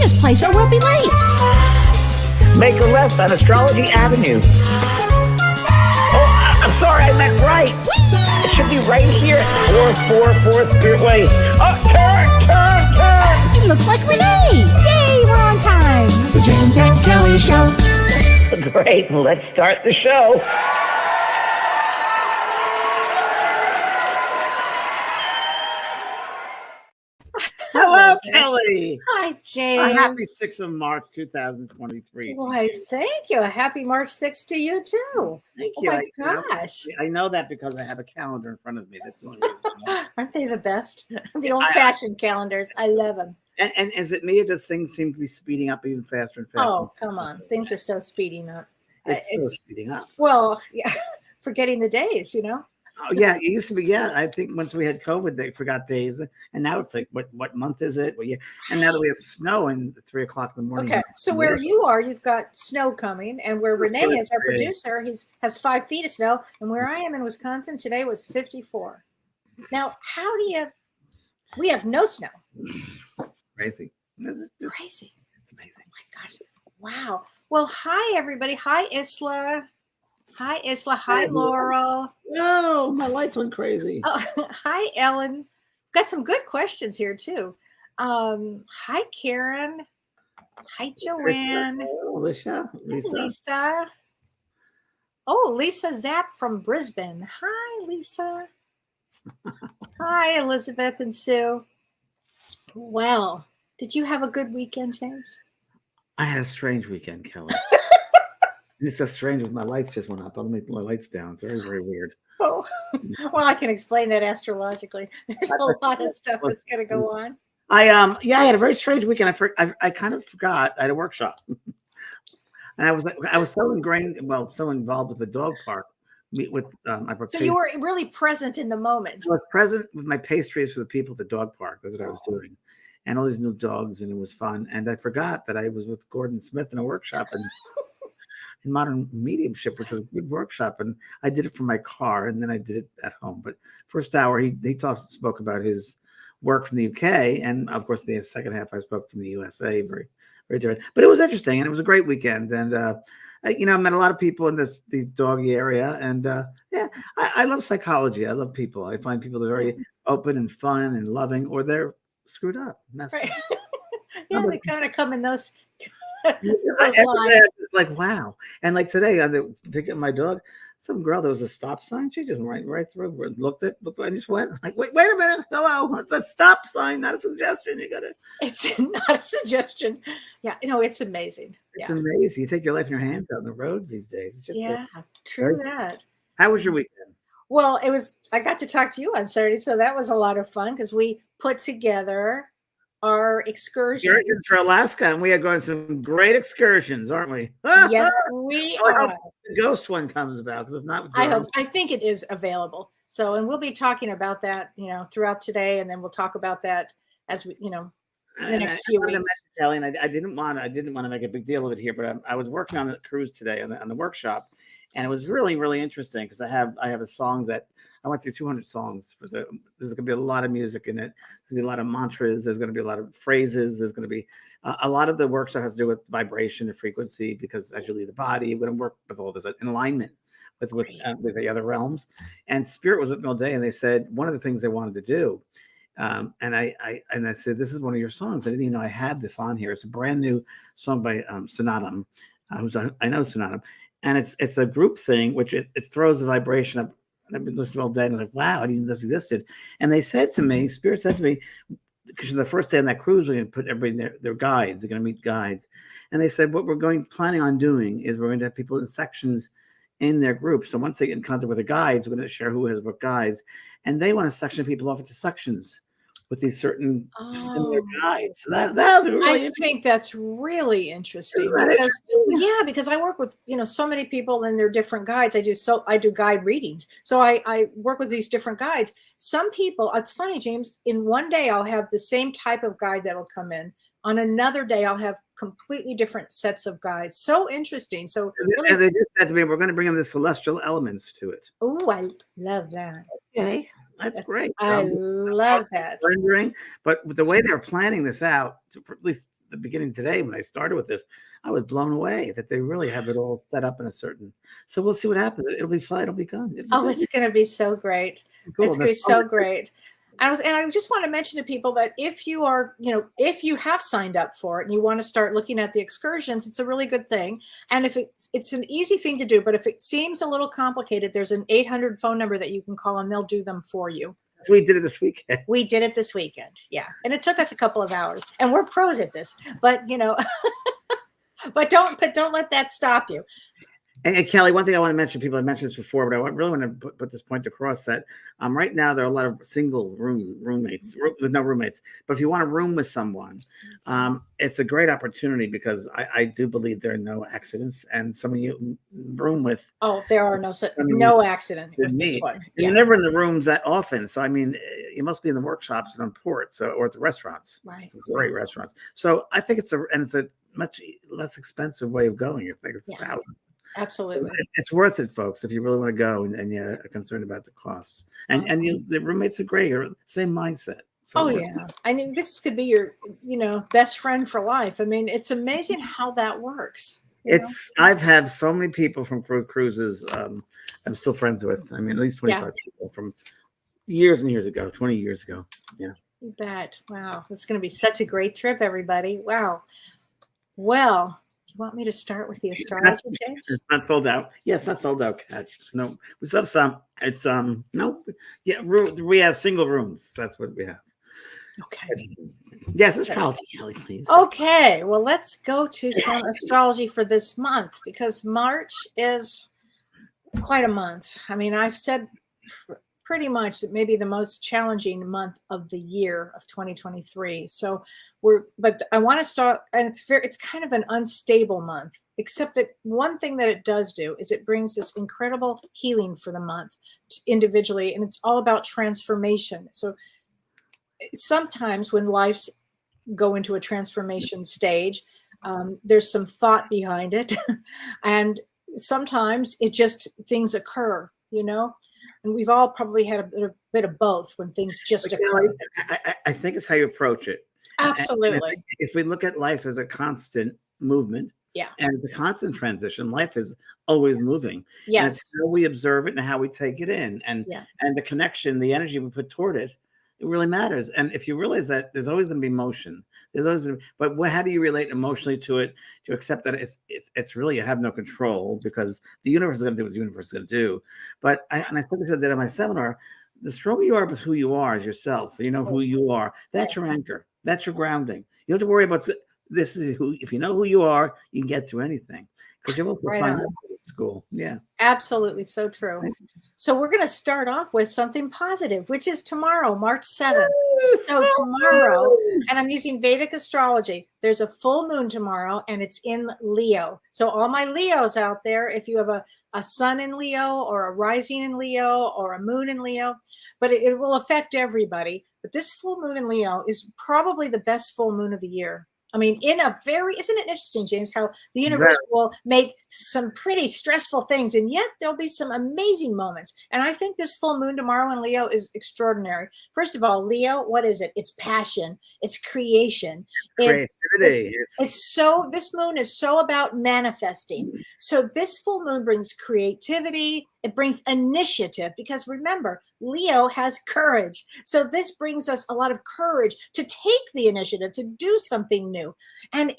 this place or we'll be late. Make a left on Astrology Avenue. Oh, I'm sorry, I meant right. It should be right here. 444 Spearway. Oh, turn. It looks like Renee. Yay, we're on time. The James and Kellee Show. Great, let's start the show. Hello, Kellee. Hi, James. Happy 6th of March, 2023. Why, thank you. Happy March 6th to you, too. Thank you. Oh, my gosh. I know that because I have a calendar in front of me. That's the only reason. Aren't they the best? The old-fashioned calendars. I love them. And is it me or does things seem to be speeding up even faster and faster? Oh, come on. Things are so speeding up. It's so speeding up. Well, yeah, forgetting the days, you know? Oh, yeah, it used to be. Yeah, I think once we had COVID, they forgot days. And now it's like, what month is it? What year? And now that we have snow in 3 o'clock in the morning. Okay, so where you are, you've got snow coming. And where Renee is, our producer, has 5 feet of snow. And where I am in Wisconsin, today was 54. Now, we have no snow. Crazy. Crazy. It's amazing. Oh my gosh. Wow. Well, hi, everybody. Hi, Isla. Hi, Isla. Hi, Laurel. Oh, my lights went crazy. Oh, hi, Ellen. Got some good questions here, too. Hi, Karen. Hi, Joanne. Lisa. Lisa. Oh, Lisa Zapp from Brisbane. Hi, Lisa. Hi, Elizabeth and Sue. Well, did you have a good weekend, James? I had a strange weekend, Kellee. It's so strange with my lights just went up. I'll make my lights down. It's very, very weird. Oh, well, I can explain that astrologically. There's a lot of stuff that's going to go on. I had a very strange weekend. I kind of forgot I had a workshop, and I was so ingrained, so involved with the dog park. So you were really present in the moment. I was present with my pastries for the people at the dog park. That's what I was doing, and all these new dogs, and it was fun. And I forgot that I was with Gordon Smith in a workshop in modern mediumship, which was a good workshop, and I did it from my car, and then I did it at home. But first hour, he spoke about his work from the UK, and of course, the second half, I spoke from the USA. Very, very different, but it was interesting, and it was a great weekend. And I met a lot of people in the doggy area, and I love psychology. I love people. I find people that are very open and fun and loving, or they're screwed up, messed up. Yeah, they kind of come in those. It's like, wow. And like today, picking up my dog, some girl, there was a stop sign. She just went right through, looked, and just went like, wait a minute. Hello. It's a stop sign, not a suggestion. It's not a suggestion. Yeah. It's amazing. It's amazing. You take your life in your hands out on the roads these days. It's just true that. How was your weekend? Well, I got to talk to you on Saturday. So that was a lot of fun because we put together our excursions for Alaska, and we are going some great excursions, aren't we? Yes, we are. I hope the ghost one comes about, because if not, I think it is available. So, and we'll be talking about that, throughout today, and then we'll talk about that as we, in the next few weeks. Kellee, and I didn't want to make a big deal of it here, but I was working on the cruise today on the workshop, and it was really, really interesting because I have a song that I went through 200 songs there's going to be a lot of music in it. There's going to be a lot of mantras. There's going to be a lot of phrases. There's going to be a lot of the workshop has to do with vibration and frequency, because as you leave the body, you're going to work with all this in alignment with the other realms. And Spirit was with me all day, and they said one of the things they wanted to do. And I said, this is one of your songs. I didn't even know I had this on here. It's a brand new song by Sonatum. I know Sonatum. And it's a group thing, which it throws the vibration up. And I've been listening all day, and I was like, wow, I didn't know this existed. And they said to me, Spirit said to me, because the first day on that cruise, we're going to put everybody in their guides. They're going to meet guides. And they said, what we're planning on doing is we're going to have people in sections in their group. So once they get in contact with the guides, we're going to share who has what guides. And they want to section people off into sections with these certain similar guides. So that'll be really I think that's really interesting because I work with so many people and their different guides. I do guide readings. So I work with these different guides. Some people, it's funny, James, in one day I'll have the same type of guide that will come in. On another day, I'll have completely different sets of guides. So interesting. So and they just said to me, we're going to bring in the celestial elements to it. Oh, I love that. Okay. That's great. I love that. Rendering, but the way they're planning this out, at least the beginning today when I started with this, I was blown away that they really have it all set up in a certain. So we'll see what happens. It'll be fun. It'll be good. Oh, it's going to be so great. Cool. It's going to be so great. And I just want to mention to people that if you are, if you have signed up for it and you want to start looking at the excursions, it's a really good thing. And if it's an easy thing to do, but if it seems a little complicated, there's an 800 phone number that you can call and they'll do them for you. So we did it this weekend. We did it this weekend. Yeah. And it took us a couple of hours and we're pros at this, but but don't let that stop you. And Kelly, one thing I want to mention, people have mentioned this before, but I really want to put this point across that right now there are a lot of single roommates with no roommates. But if you want to room with someone, it's a great opportunity because I do believe there are no accidents, and someone you room with. Oh, there are no accident with this one. Yeah. You're never in the rooms that often, so I mean, you must be in the workshops and on port, or at the restaurants. Right. Some great restaurants. So I think it's a much less expensive way of going. If it's thousands. Absolutely. It's worth it, folks, if you really want to go and you're concerned about the costs. And the roommates are great, or same mindset. So I mean, this could be your, best friend for life. I mean, it's amazing how that works. I've had so many people from cruises I'm still friends with. I mean, at least 25 people from years and years ago, 20 years ago. Yeah. You bet. Wow. This is going to be such a great trip, everybody. Wow. Well, you want me to start with the astrology, James? It's not sold out. Yeah, it's not sold out, Kat. No, we still have some. It's no. Yeah, we have single rooms. That's what we have. Okay. Yes, astrology, Kelly, please. Okay. Well, let's go to some astrology for this month because March is quite a month. I mean, I've said pretty much that maybe the most challenging month of the year of 2023. So but I want to start, and it's kind of an unstable month, except that one thing that it does do is it brings this incredible healing for the month individually, and it's all about transformation. So sometimes when lives go into a transformation stage, there's some thought behind it, and sometimes it just things occur, and we've all probably had a bit of both when things just occur. I think it's how you approach it. Absolutely. And if we look at life as a constant movement, and it's a constant transition, life is always moving. Yeah. And it's how we observe it and how we take it in, and the connection, the energy we put toward it. It really matters. And if you realize that there's always going to be motion, but how do you relate emotionally to it? To accept that it's really, you have no control because the universe is going to do what the universe is going to do. But I think I said that in my seminar, the stronger you are with who you are as yourself, who you are, that's your anchor. That's your grounding. You don't have to worry about this is who, if you know who you are, you can get through anything. Because you're able to find out at school. Yeah. Absolutely. So true. So we're going to start off with something positive, which is tomorrow, March 7th. So tomorrow, and I'm using Vedic astrology, there's a full moon tomorrow and it's in Leo. So all my Leos out there, if you have a sun in Leo or a rising in Leo or a moon in Leo, but it will affect everybody. But this full moon in Leo is probably the best full moon of the year. I mean, isn't it interesting, James, how the universe will make some pretty stressful things, and yet there'll be some amazing moments. And I think this full moon tomorrow in Leo is extraordinary. First of all, Leo, what is it? It's passion. It's creation. Creativity. This moon is so about manifesting. So this full moon brings creativity. It brings initiative because remember, Leo has courage. So this brings us a lot of courage to take the initiative, to do something new. And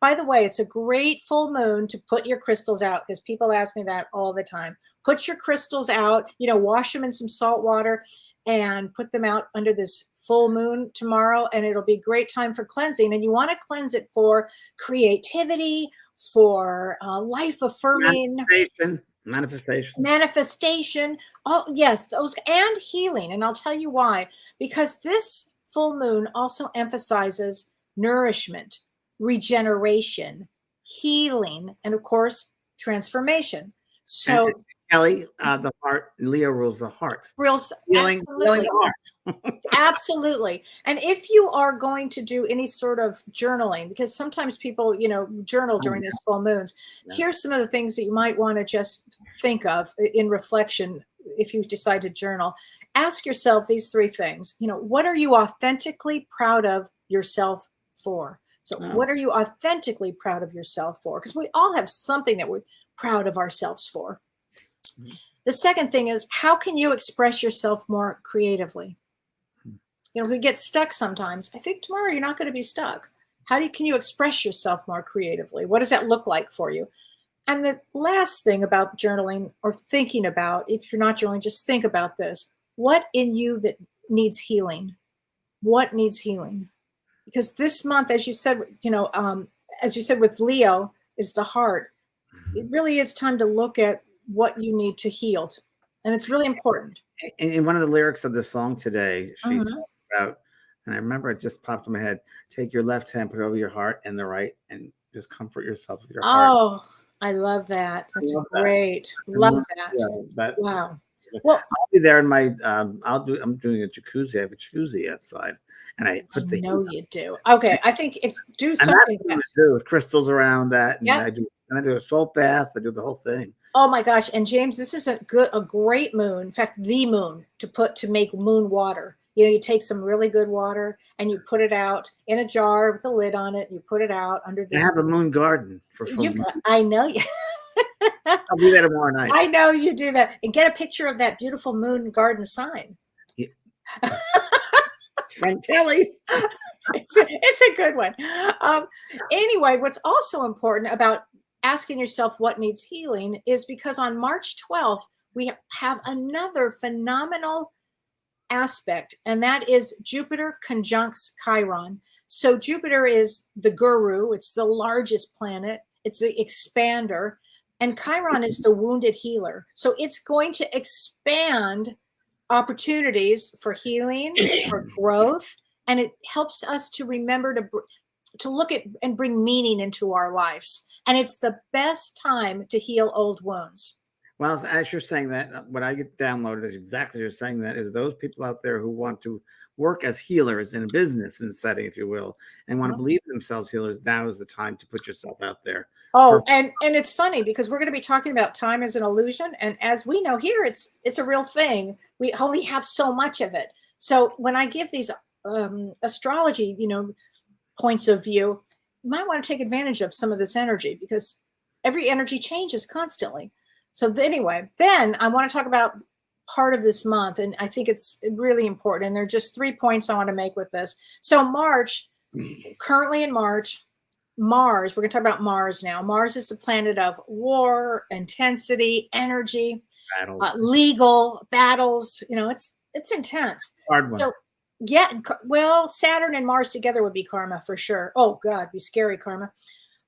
by the way, it's a great full moon to put your crystals out because people ask me that all the time. Put your crystals out, wash them in some salt water and put them out under this full moon tomorrow. And it'll be a great time for cleansing. And you want to cleanse it for creativity, for life affirming. Manifestation. Oh, yes, those, and healing. And I'll tell you why. Because this full moon also emphasizes nourishment, regeneration, healing, and of course, transformation. So, and Kelly, the heart, Leo rules the heart. Healing the heart. Absolutely. And if you are going to do any sort of journaling, because sometimes people, journal during these full moons, here's some of the things that you might want to just think of in reflection if you decide to journal. Ask yourself these three things. What are you authentically proud of yourself for? So Oh. what are you authentically proud of yourself for? Because we all have something that we're proud of ourselves for. Mhm. The second thing is, how can you express yourself more creatively? You know, we get stuck sometimes. I think tomorrow you're not going to be stuck. Can you express yourself more creatively? What does that look like for you? And the last thing about journaling or thinking about, if you're not journaling, just think about this. What in you that needs healing? What needs healing? Because this month, as you said, as you said with Leo, is the heart. It really is time to look at what you need to heal. And it's really important. In one of the lyrics of the song today, she's Mhm. about, and I remember it just popped in my head, take your left hand, put it over your heart and the right, and just comfort yourself with your heart. Oh, I love that. That's Love that. great. And Love that. that Wow. Well, I'll be there in my I'm doing a jacuzzi. I have a jacuzzi outside, and I I put the heat know on. you do. Okay, I think if do And that's something what I fast. do with crystals around that, and Yep. I do a salt bath. I do the whole thing. Oh my gosh! And James, this is a great moon. In fact, the moon to make moon water. You know, you take some really good water and you put it out in a jar with a lid on it. You put it out under I this. have a moon garden for You've fun. got, I know you. I'll be there tomorrow night. I know you do that. And get a picture of that beautiful moon garden sign. Yeah. From Kellee. It's a good one. Anyway, what's also important about asking yourself what needs healing is because on March 12th, we have another phenomenal aspect, and that is Jupiter conjuncts Chiron. So Jupiter is the guru, it's the largest planet, it's the expander, and Chiron is the wounded healer. So it's going to expand opportunities for healing, for growth, and it helps us to remember to look at and bring meaning into our lives. And it's the best time to heal old wounds. Well, as you're saying that, what I get downloaded is exactly you're saying that is those people out there who want to work as healers in a business setting, if you will, and want to believe in themselves healers. Now is the time to put yourself out there. Oh, and it's funny because we're going to be talking about time as an illusion, and as we know here, it's a real thing. We only have so much of it. So when I give these astrology, points of view, you might want to take advantage of some of this energy because every energy changes constantly. So anyway, then I want to talk about part of this month, and I think it's really important. And there are just 3 points I want to make with this. So March, currently in March, Mars, we're going to talk about Mars now. Mars is the planet of war, intensity, energy, legal battles. It's intense. Hard one. So yeah, well, Saturn and Mars together would be karma for sure. Oh God, be scary karma.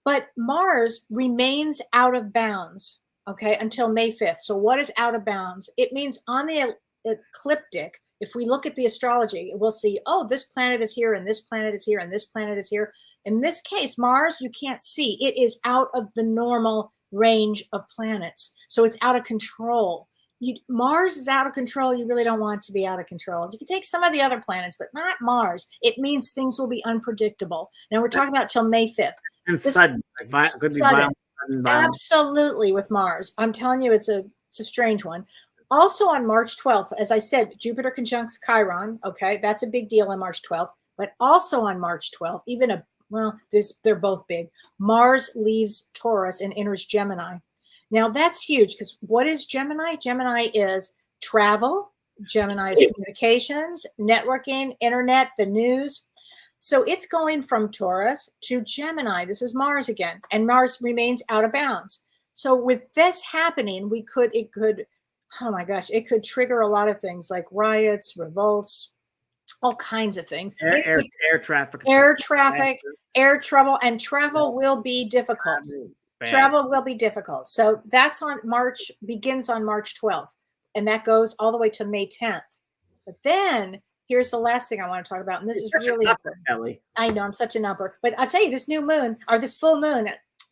But Mars remains out of bounds, okay, until May 5th. So what is out of bounds? It means on the ecliptic, if we look at the astrology, we'll see, oh, this planet is here and this planet is here and this planet is here. In this case, Mars, you can't see. It is out of the normal range of planets. So it's out of control. Mars is out of control. You really don't want it to be out of control. You can take some of the other planets, but not Mars. It means things will be unpredictable. Now we're talking about till May 5th. And sudden, could be violent. Absolutely, with Mars. I'm telling you, it's a strange one. Also on March 12th, as I said, Jupiter conjuncts Chiron. Okay, that's a big deal on March 12th. But also on March 12th, they're both big. Mars leaves Taurus and enters Gemini. Now that's huge because what is Gemini? Gemini is travel. Gemini is communications, networking, internet, the news. So it's going from Taurus to Gemini. This is Mars again, and Mars remains out of bounds. So with this happening, it could trigger a lot of things like riots, revolts, all kinds of things. Air traffic. Air trouble, and travel will be difficult. Travel will be difficult. So that's begins on March 12th, and that goes all the way to May 10th. But then here's the last thing I want to talk about, and this is really important. Kellee. I know I'm such a number, but I'll tell you, this new moon or this full moon,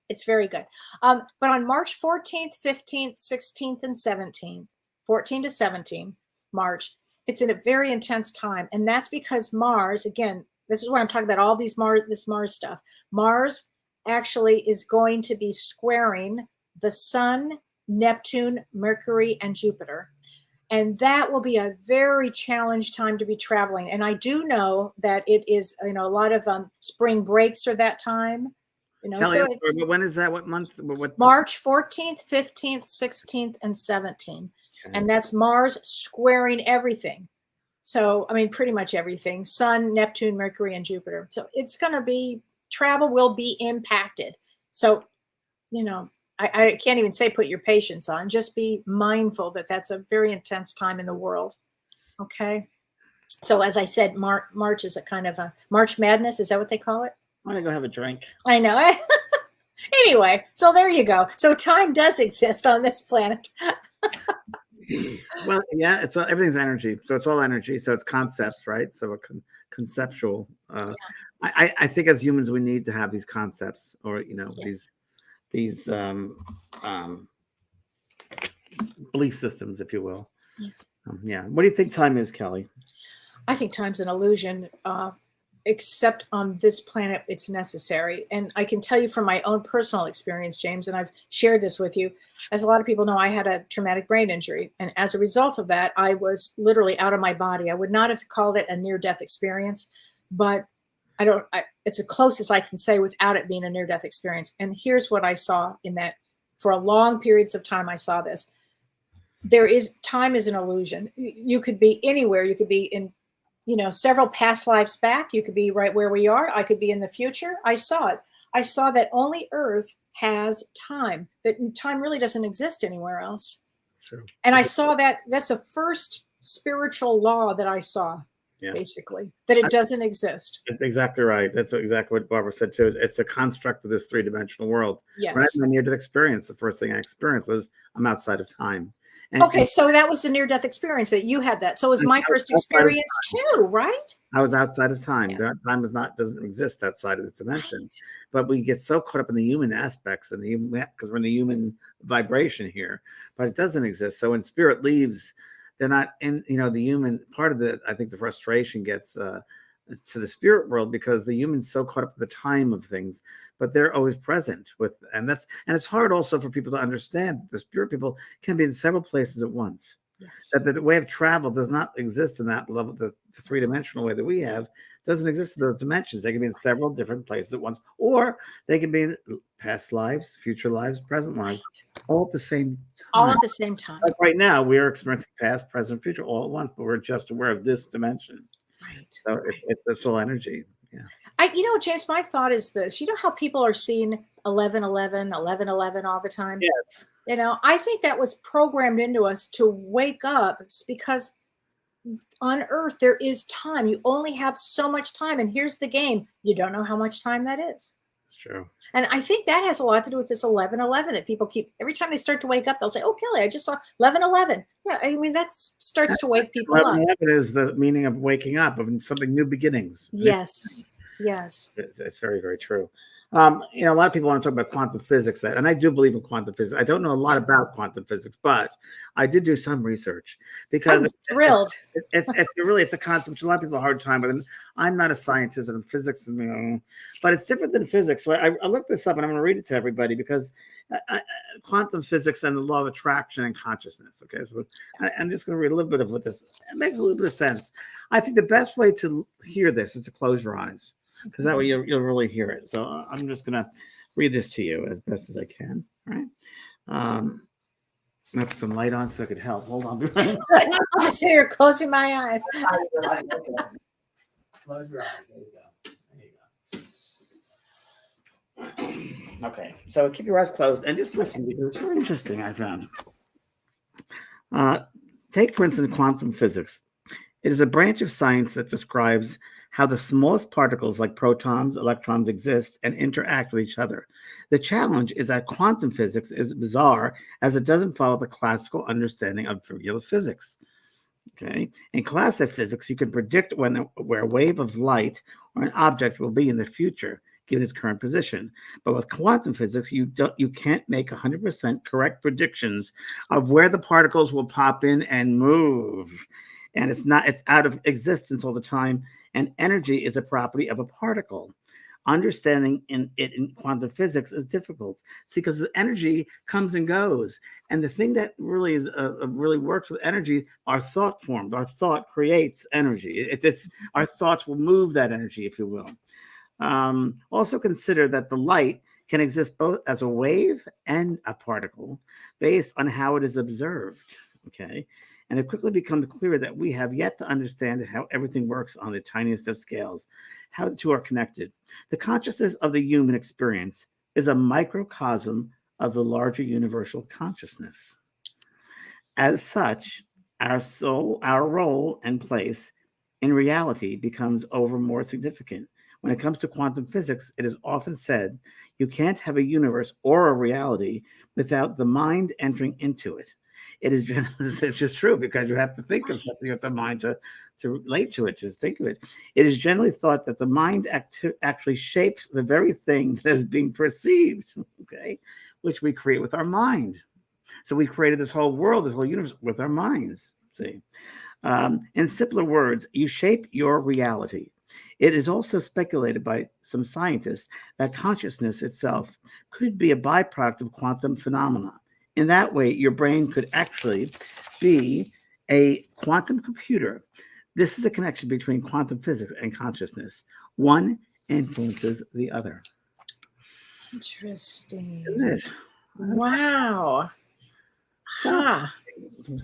it's very good. But on March 14th, 15th, 16th, and 17th, 14 to 17 March, it's in a very intense time, and that's because Mars, again, this is where I'm talking about all this Mars stuff. Mars actually is going to be squaring the Sun, Neptune, Mercury, and Jupiter. And that will be a very challenged time to be traveling. And I do know that it is, a lot of spring breaks are that time. Kellee, So it's when is that? What month? March 14th, 15th, 16th, and 17th. Okay. And that's Mars squaring everything. So, I mean, pretty much everything: Sun, Neptune, Mercury, and Jupiter. So it's going to be, travel will be impacted. So, I can't even say put your patience on. Just be mindful that that's a very intense time in the world. Okay. So as I said, March is a kind of a March Madness. Is that what they call it? I'm going to go have a drink. I know. Anyway, so there you go. So time does exist on this planet. Well, yeah, everything's energy. So it's all energy. So it's concepts, right? So conceptual. I think as humans, we need to have these concepts, or these belief systems, if you will. Yeah. What do you think time is, Kellee? I think time's an illusion. Except on this planet, it's necessary. And I can tell you from my own personal experience, James, and I've shared this with you. As a lot of people know, I had a traumatic brain injury. And as a result of that, I was literally out of my body. I would not have called it a near-death experience, but it's the closest I can say without it being a near-death experience. And here's what I saw in that. For a long periods of time, I saw this. Time is an illusion. You could be anywhere. You could be in several past lives back. You could be right where we are. I could be in the future. I saw it. I saw that only Earth has time, that time really doesn't exist anywhere else. True. And I saw that's the first spiritual law that I saw, basically, that it doesn't exist. That's exactly right. That's exactly what Barbara said too. It's a construct of this three-dimensional world. Yes. When I had my near-death experience, the first thing I experienced was I'm outside of time. So that was the near-death experience that you had that. So it was my first experience too, right? I was outside of time. Yeah. Time doesn't exist outside of this dimension. Right. But we get so caught up in the human aspects and because we're in the human vibration here, but it doesn't exist. So when spirit leaves, they're not in, the human part of I think the frustration gets to the spirit world because the human's so caught up with the time of things, but they're always present and it's hard also for people to understand that the spirit people can be in several places at once. Yes. That the way of travel does not exist in that level. The three-dimensional way that we have doesn't exist in those dimensions. They can be in several different places at once, or they can be in past lives, future lives, present lives, all at the same time. All at the same time. Like right now, we are experiencing past, present, future all at once, but we're just aware of this dimension. Right. So it's all energy. Yeah. James, my thought is this. You know how people are seeing 11-11, 11-11 all the time? Yes. I think that was programmed into us to wake up because on Earth, there is time. You only have so much time. And here's the game. You don't know how much time that is. It's true. And I think that has a lot to do with this 11-11 that people keep. Every time they start to wake up, they'll say, "Oh, Kellee, I just saw 11-11." Yeah, I mean, that starts to wake people up. 11-11 is the meaning of waking up, of something new beginnings. Yes. Yes. It's very, very true. A lot of people want to talk about quantum physics, and I do believe in quantum physics. I don't know a lot about quantum physics, but I did do some research because I'm thrilled. It's a concept which a lot of people have a hard time with. And I'm not a scientist in physics, but it's different than physics. So I looked this up, and I'm going to read it to everybody because quantum physics and the law of attraction and consciousness. Okay, so I'm just going to read a little bit of what this. It makes a little bit of sense. I think the best way to hear this is to close your eyes, because that way you'll really hear it. So I'm just going to read this to you as best as I can. All right. I'm going to put some light on so it could help. Hold on. I'll just sit here closing my eyes. Close your eyes. There you go. Okay. So keep your eyes closed and just listen because it's very interesting, I found. Take, for instance, quantum physics. It is a branch of science that describes how the smallest particles like protons, electrons exist and interact with each other. The challenge is that quantum physics is bizarre as it doesn't follow the classical understanding of regular physics. Okay. In classic physics, you can predict where a wave of light or an object will be in the future, given its current position. But with quantum physics, you can't make 100% correct predictions of where the particles will pop in and move. And it's out of existence all the time. And energy is a property of a particle. Understanding in quantum physics is difficult. See, because the energy comes and goes, and the thing that really is really works with energy, our thought forms. Our thought creates energy. It's our thoughts will move that energy, if you will. Also consider that the light can exist both as a wave and a particle based on how it is observed. Okay. And it quickly becomes clear that we have yet to understand how everything works on the tiniest of scales, how the two are connected. The consciousness of the human experience is a microcosm of the larger universal consciousness. As such, our soul, our role and place in reality becomes over more significant. When it comes to quantum physics, it is often said you can't have a universe or a reality without the mind entering into it. It is it's just true because you have to think of something, you have the mind to relate to it, to think of it. It is generally thought that the mind actually shapes the very thing that is being perceived, okay, which we create with our mind. So we created this whole world, this whole universe with our minds. See, in simpler words, you shape your reality. It is also speculated by some scientists that consciousness itself could be a byproduct of quantum phenomena. In that way, your brain could actually be a quantum computer. This is a connection between quantum physics and consciousness. One influences the other. Interesting. Isn't it? Wow. Huh.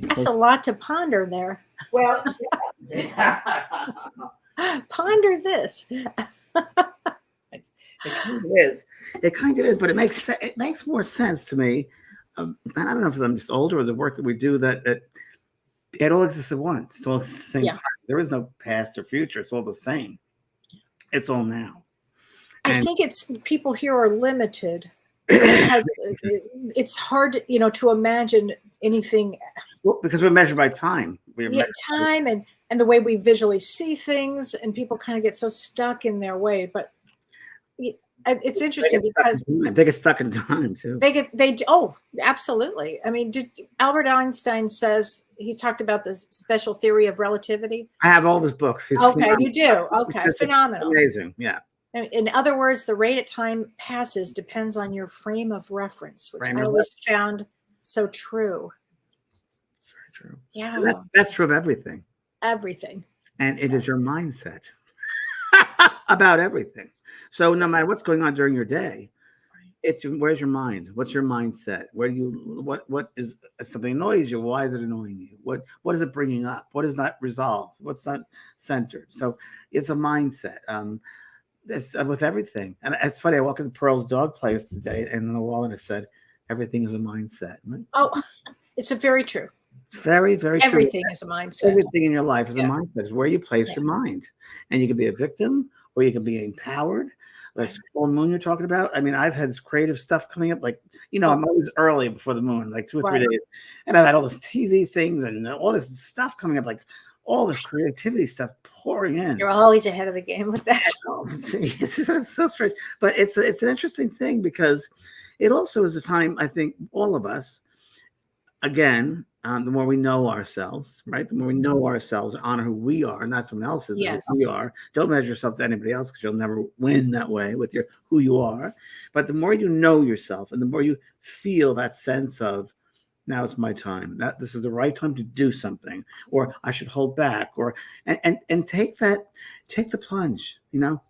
That's a lot to ponder there. Well, ponder this. It kind of is. It kind of is, but it makes more sense to me. I don't know if I'm just older or the work that we do that it all exists at once. It's all at the same time. There is no past or future. It's all the same. It's all now. I think it's people here are limited because it's hard, to imagine anything. Well, because we're measured by time. Time and the way we visually see things, and people kind of get so stuck in their way. But it's interesting because they get stuck in time too. Oh, absolutely. I mean, Albert Einstein says he's talked about the special theory of relativity. I have all his books. Okay, you do. Okay, it's phenomenal. Amazing, yeah. In other words, the rate at time passes depends on your frame of reference, which I always found so true. It's very true. Yeah, that's true of everything. Everything. And it is your mindset about everything. So no matter what's going on during your day, it's where's your mind? What's your mindset? Where do you what is if something annoys you? Why is it annoying you? What is it bringing up? What is not resolved? What's not centered? So it's a mindset. It's with everything. And it's funny. I walked into Pearl's dog place today, and on the wall, and it said, "Everything is a mindset." Right? Oh, it's very true. It's very, very true. Everything is a mindset. Everything in your life is a mindset. It's where you place your mind. And you can be a victim or you can be empowered. That's full moon you're talking about. I mean, I've had this creative stuff coming up. Like, I'm always early before the moon, like 2 or 3 days. And I've had all this TV things and all this stuff coming up, like all this creativity stuff pouring in. You're always ahead of the game with that. It's so strange. But it's an interesting thing because it also is a time, I think, all of us, again, the more we know ourselves, right? The more we know ourselves, honor who we are, not someone else's. Yes. Who we are. Don't measure yourself to anybody else because you'll never win that way with who you are. But the more you know yourself, and the more you feel that sense of, now it's my time. That this is the right time to do something, or I should hold back, or and take the plunge.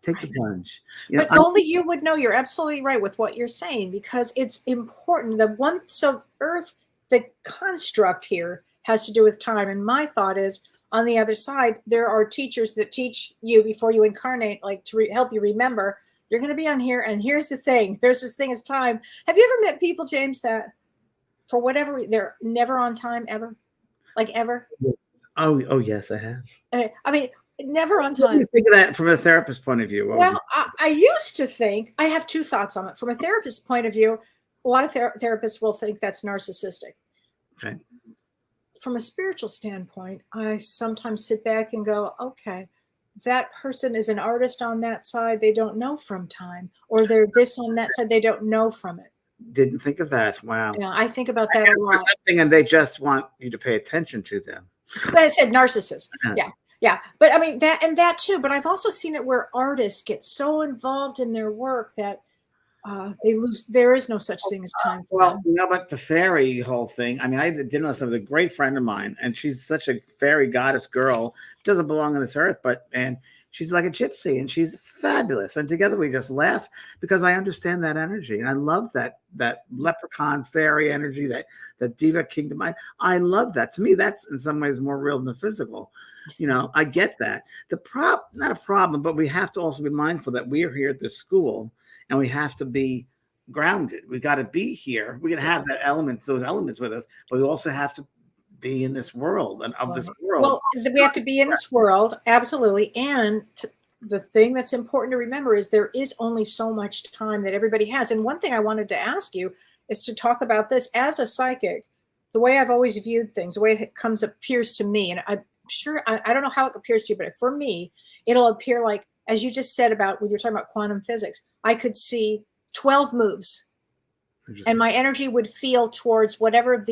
Take the plunge. But only you would know. You're absolutely right with what you're saying because it's important. Earth. The construct here has to do with time. And my thought is on the other side, there are teachers that teach you before you incarnate, like to help you remember you're going to be on here. And here's the thing. There's this thing as time. Have you ever met people, James, that for whatever, they're never on time ever? Like ever? Oh yes, I have. I mean, never on time. What do you think of that from a therapist point of view? Well, I used to think, I have two thoughts on it. From a therapist point of view, a lot of therapists will think that's narcissistic. Okay. From a spiritual standpoint, I sometimes sit back and go, okay, that person is an artist on that side. They don't know from time, or they're this on that side. They don't know from it. Didn't think of that. Wow. Yeah, I think about that a lot. And they just want you to pay attention to them. But I said narcissist. Yeah. Yeah, but I mean that too. But I've also seen it where artists get so involved in their work that they lose. There is no such thing as time for Well, them. you know, but the fairy whole thing. I mean, I did dinner with a great friend of mine, and she's such a fairy goddess girl. Doesn't belong on this earth, but and she's like a gypsy, and she's fabulous. And together we just laugh because I understand that energy, and I love that leprechaun fairy energy, that diva kingdom. I love that. To me, that's in some ways more real than the physical. You know, I get that. Not a problem, but we have to also be mindful that we are here at this school, and we have to be grounded. We got to be here. We can have those elements with us, but we also have to be in this world and of this world. Well, we have to be in this world, absolutely. And the thing that's important to remember is there is only so much time that everybody has. And one thing I wanted to ask you is to talk about this as a psychic, the way I've always viewed things, the way it appears to me. And I'm sure, I don't know how it appears to you, but for me, it'll appear like, as you just said about when you're talking about quantum physics, I could see 12 moves and my energy would feel towards whatever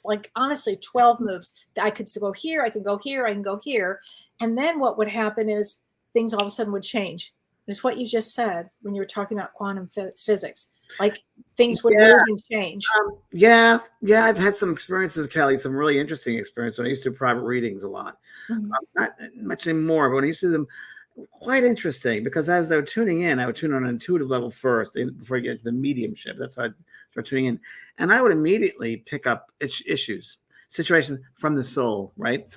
like honestly 12 moves. I could go here, I can go here, I can go here. And then what would happen is things all of a sudden would change. It's what you just said when you were talking about quantum physics, like things would move and change. Yeah, I've had some experiences, Kelly, some really interesting experiences when I used to do private readings a lot. Not much anymore, but when I used to do them, quite interesting, because as they were tuning in, I would tune on an intuitive level first before you get to the mediumship. That's how I start tuning in. And I would immediately pick up issues, situations from the soul, right?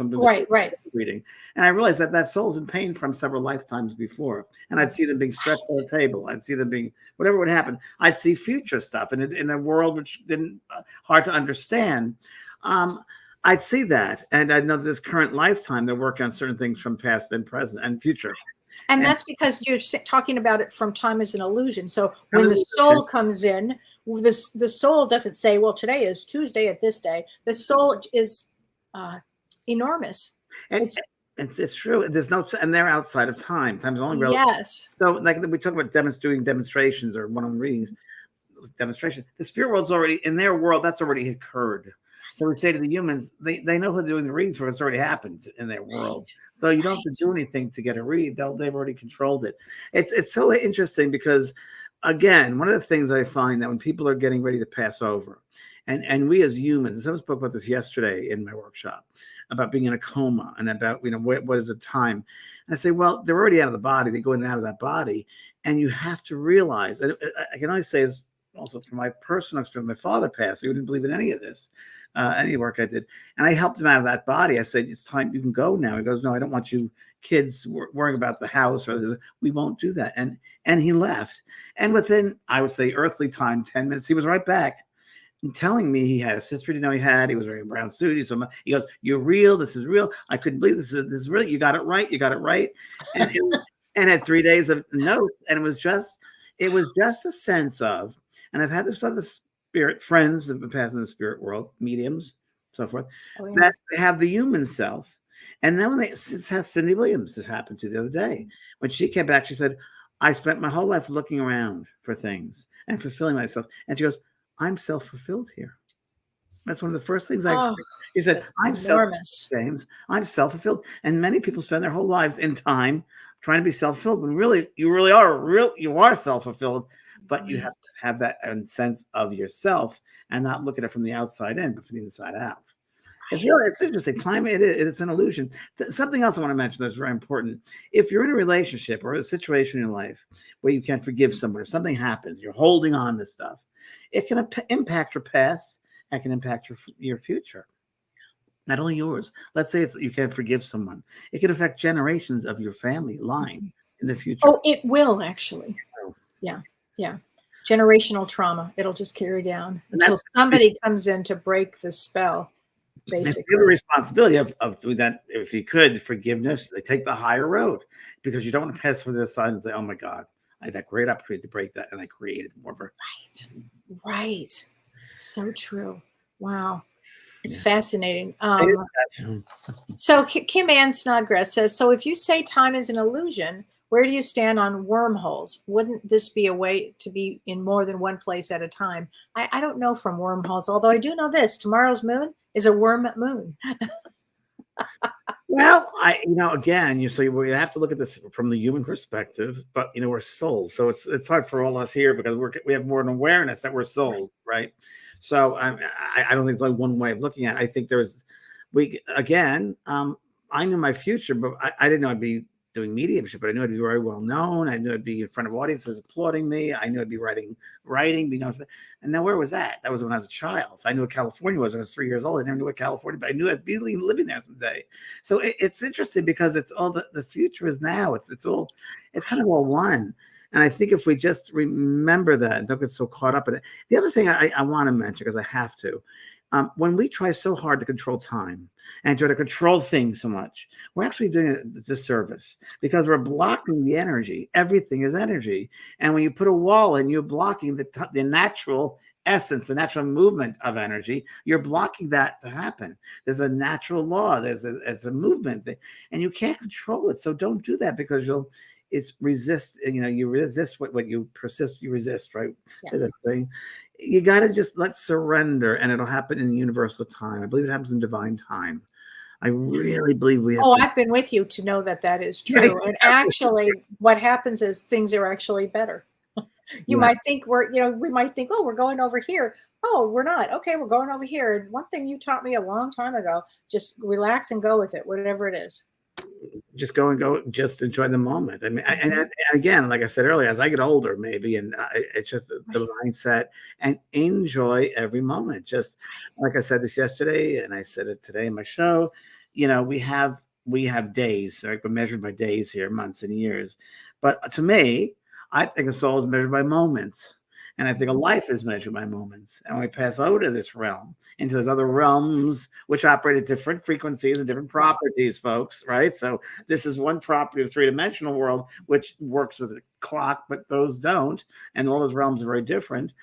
Right. Reading. And I realized that soul's in pain from several lifetimes before. And I'd see them being stretched on the table. I'd see them being, whatever would happen. I'd see future stuff in a world which didn't, hard to understand. I'd see that, and I'd know this current lifetime they're working on certain things from past and present and future. And that's because you're talking about it from time as an illusion. So when the soul comes in, the soul doesn't say, well, today is Tuesday at this day. The soul is enormous. It's true. There's no, and they're outside of time. Time's only relative. Yes. So like we talk about doing demonstrations or one-on-one readings, demonstration. The spirit world's already, in their world, that's already occurred. So we say to the humans, they know who's doing the readings for. It's already happened in their world. So you don't have to do anything to get a read. They've already controlled it. It's so interesting because, again, one of the things I find that when people are getting ready to pass over, and we as humans, and someone spoke about this yesterday in my workshop, about being in a coma and about, what is the time? And I say, well, they're already out of the body. They go in and out of that body. And you have to realize, and I can only say is also from my personal experience, my father passed. He wouldn't believe in any of this, any work I did. And I helped him out of that body. I said, it's time, you can go now. He goes, no, I don't want you kids worrying about the house, or we won't do that. And he left. And within, I would say, earthly time, 10 minutes, he was right back and telling me he had a sister he didn't know he had. He was wearing a brown suit. He goes, you're real. This is real. I couldn't believe this is real. You got it right. You got it right. And had 3 days of notes. And it was just a sense of, and I've had this other spirit friends that have been passing in the spirit world, mediums, so forth, that have the human self. And then this has Cindy Williams, this happened to the other day. When she came back, she said, I spent my whole life looking around for things and fulfilling myself. And she goes, I'm self-fulfilled here. That's one of the first things I experienced. She said, I'm James, I'm self-fulfilled. And many people spend their whole lives in time trying to be self-fulfilled, when really, you are self-fulfilled. But you have to have that sense of yourself and not look at it from the outside in, but from the inside out. It's interesting. Time, it's an illusion. Something else I want to mention that's very important. If you're in a relationship or a situation in life where you can't forgive someone, or something happens, you're holding on to stuff, it can impact your past and can impact your future. Not only yours. Let's say you can't forgive someone. It can affect generations of your family line in the future. Oh, it will actually. Yeah. Generational trauma. It'll just carry down until somebody comes in to break the spell, basically. You have a responsibility of doing that. If you could, forgiveness, they take the higher road, because you don't want to pass over the side and say, oh my God, I had that great opportunity to break that, and I created more of her. Right. So true. Wow. It's fascinating. So Kim Ann Snodgrass says, so if you say time is an illusion, where do you stand on wormholes? Wouldn't this be a way to be in more than one place at a time? I don't know from wormholes, although I do know this. Tomorrow's moon is a worm moon. Well, again, we have to look at this from the human perspective, but we're souls, so it's hard for all of us here because we have more an awareness that we're Right. souls, right? So I don't think there's only one way of looking at it. I think there's we again, I knew my future, but I didn't know I'd be doing mediumship, but I knew I'd be very well known. I knew I'd be in front of audiences applauding me. I knew I'd be writing, being known for that. And then where was that? That was when I was a child. I knew what California was when I was 3 years old. I never knew what California, but I knew I'd be living there someday. So it's interesting because it's all the future is now. It's kind of all one. And I think if we just remember that and don't get so caught up in it. The other thing I want to mention, because I have to, when we try so hard to control time and try to control things so much, we're actually doing a disservice because we're blocking the energy. Everything is energy. And when you put a wall in, you're blocking the natural essence, the natural movement of energy. You're blocking that to happen. There's a natural law. It's a movement, and you can't control it. So don't do that because it's resist. You resist what you persist. You resist, right? Yeah. That thing. You got to just let surrender, and it'll happen in universal time. I believe it happens in divine time. I really believe we have. Oh, I've been with you to know that is true. Yeah, And actually, what happens is things are actually better. You might think we might think, oh, we're going over here. Oh, we're not. Okay, we're going over here. And one thing you taught me a long time ago, just relax and go with it, whatever it is. Just go, just enjoy the moment. I mean, and again, like I said earlier, as I get older, maybe, and it's just the mindset and enjoy every moment. Just like I said this yesterday, and I said it today in my show. We have days, right? We're measured by days here, months and years. But to me, I think a soul is measured by moments. And I think a life is measured by moments. And when we pass over to this realm, into those other realms, which operate at different frequencies and different properties, folks, right? So this is one property of the three-dimensional world, which works with a clock, but those don't. And all those realms are very different.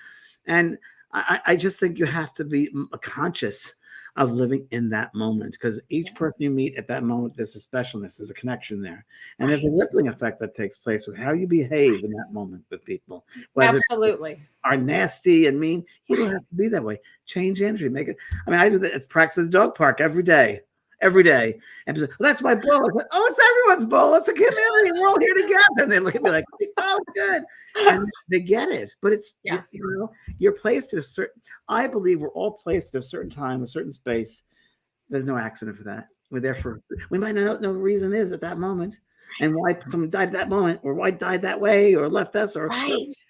And I just think you have to be conscious of living in that moment because each person you meet at that moment, there's a specialness, there's a connection there. And there's a rippling effect that takes place with how you behave in that moment with people. Whether Absolutely. are nasty and mean, you don't have to be that way. Change energy, make it. I mean, I do that practice at the dog park every day. And people say, well, that's my bull. I said, oh, it's everyone's bull. It's a community. We're all here together. And they look at me like, oh, good. And they get it. But it's, you're placed at a certain, I believe we're all placed at a certain time, a certain space. There's no accident for that. We're there we might not know the reason is at that moment and why someone died at that moment or why died that way or left us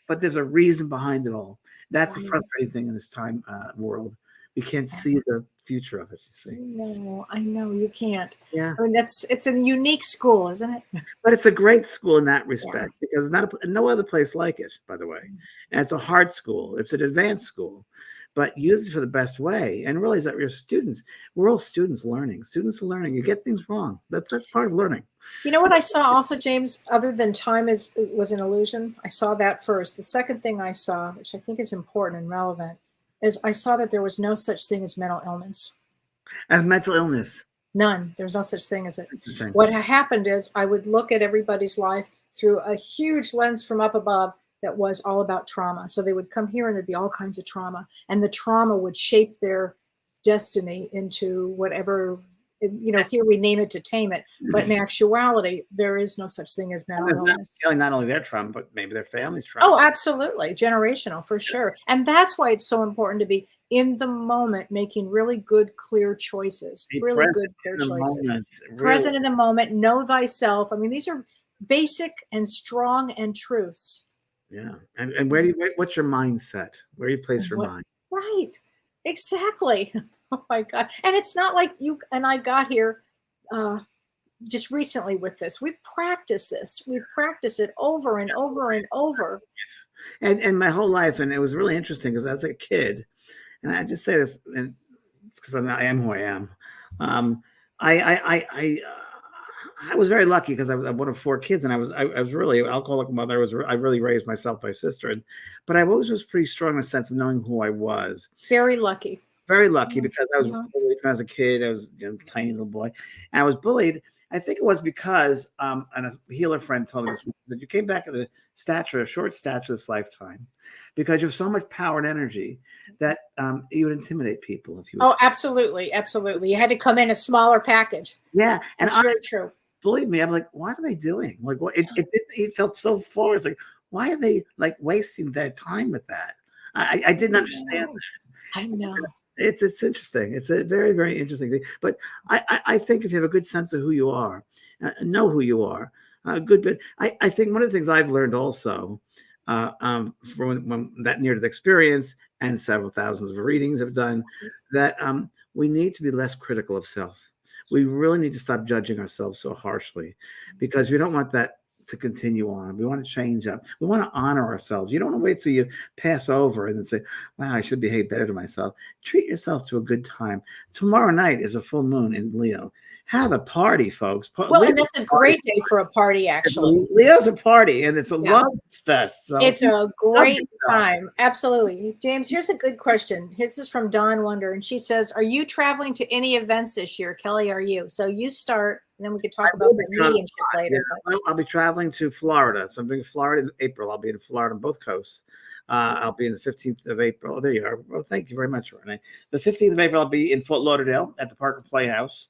but there's a reason behind it all. That's the frustrating thing in this time world. We can't see the future of it. You see? No, I know you can't. Yeah, I mean it's a unique school, isn't it? But it's a great school in that respect because no other place like it, by the way. And it's a hard school. It's an advanced school, but use it for the best way and realize that we're students. We're all students learning. Students are learning. You get things wrong. That's part of learning. You know what I saw also, James, other than time was an illusion? I saw that first. The second thing I saw, which I think is important and relevant, is I saw that there was no such thing as mental illness. As mental illness? None. There's no such thing as it. What happened is I would look at everybody's life through a huge lens from up above that was all about trauma. So they would come here and there'd be all kinds of trauma. And the trauma would shape their destiny into whatever, here we name it to tame it. But in actuality, there is no such thing as mental illness. Not only their trauma, but maybe their family's trauma. Oh, absolutely. Generational, for sure. And that's why it's so important to be in the moment, making really good, clear choices. Present in the moment, know thyself. I mean, these are basic and strong and truths. Yeah. And what's your mindset? Where do you place your mind? Right. Exactly. Oh my God. And it's not like you and I got here just recently with this. We've practiced this. We've practiced it over and over and over. And my whole life. And it was really interesting because as a kid, and I just say this, and it's because I am who I am. I was very lucky because I was one of 4 kids, and I was really an alcoholic mother. I really raised myself by sister, but I always was pretty strong in a sense of knowing who I was. Very lucky. very lucky because I was Uh-huh. bullied when I was a kid. I was a tiny little boy, and I was bullied. I think it was because and a healer friend told me this, that you came back at a short stature this lifetime, because you have so much power and energy that you would intimidate people if you. Oh, absolutely, absolutely. You had to come in a smaller package. Yeah, and That's very true. Believe me, I'm like, what are they doing? Like, what? It felt so forward. It's like, why are they like wasting their time with that? I didn't understand that. I know. It's interesting. It's a very, very interesting thing. But I think if you have a good sense of who you are, know who you are, a good bit. I think one of the things I've learned also from when that near-death experience and several thousands of readings I've done, that we need to be less critical of self. We really need to stop judging ourselves so harshly, because we don't want that to continue on. We want to change up. We want to honor ourselves. You don't want to wait till you pass over and then say, wow, I should behave better to myself. Treat yourself to a good time. Tomorrow night is a full moon in Leo. Have a party, folks. Well, and that's a great day for a party, actually. Leo's a party, and it's a love fest. So it's a great time. Absolutely. James, here's a good question. This is from Dawn Wonder, and she says, are you traveling to any events this year? Kellee, are you? So you start, and then we could talk about the mediumship later. Yeah, well, I'll be traveling to Florida. So I'm going to Florida in April. I'll be in Florida on both coasts. I'll be in the 15th of April. Oh, there you are. Well, thank you very much, Renee. The 15th of April, I'll be in Fort Lauderdale at the Parker Playhouse.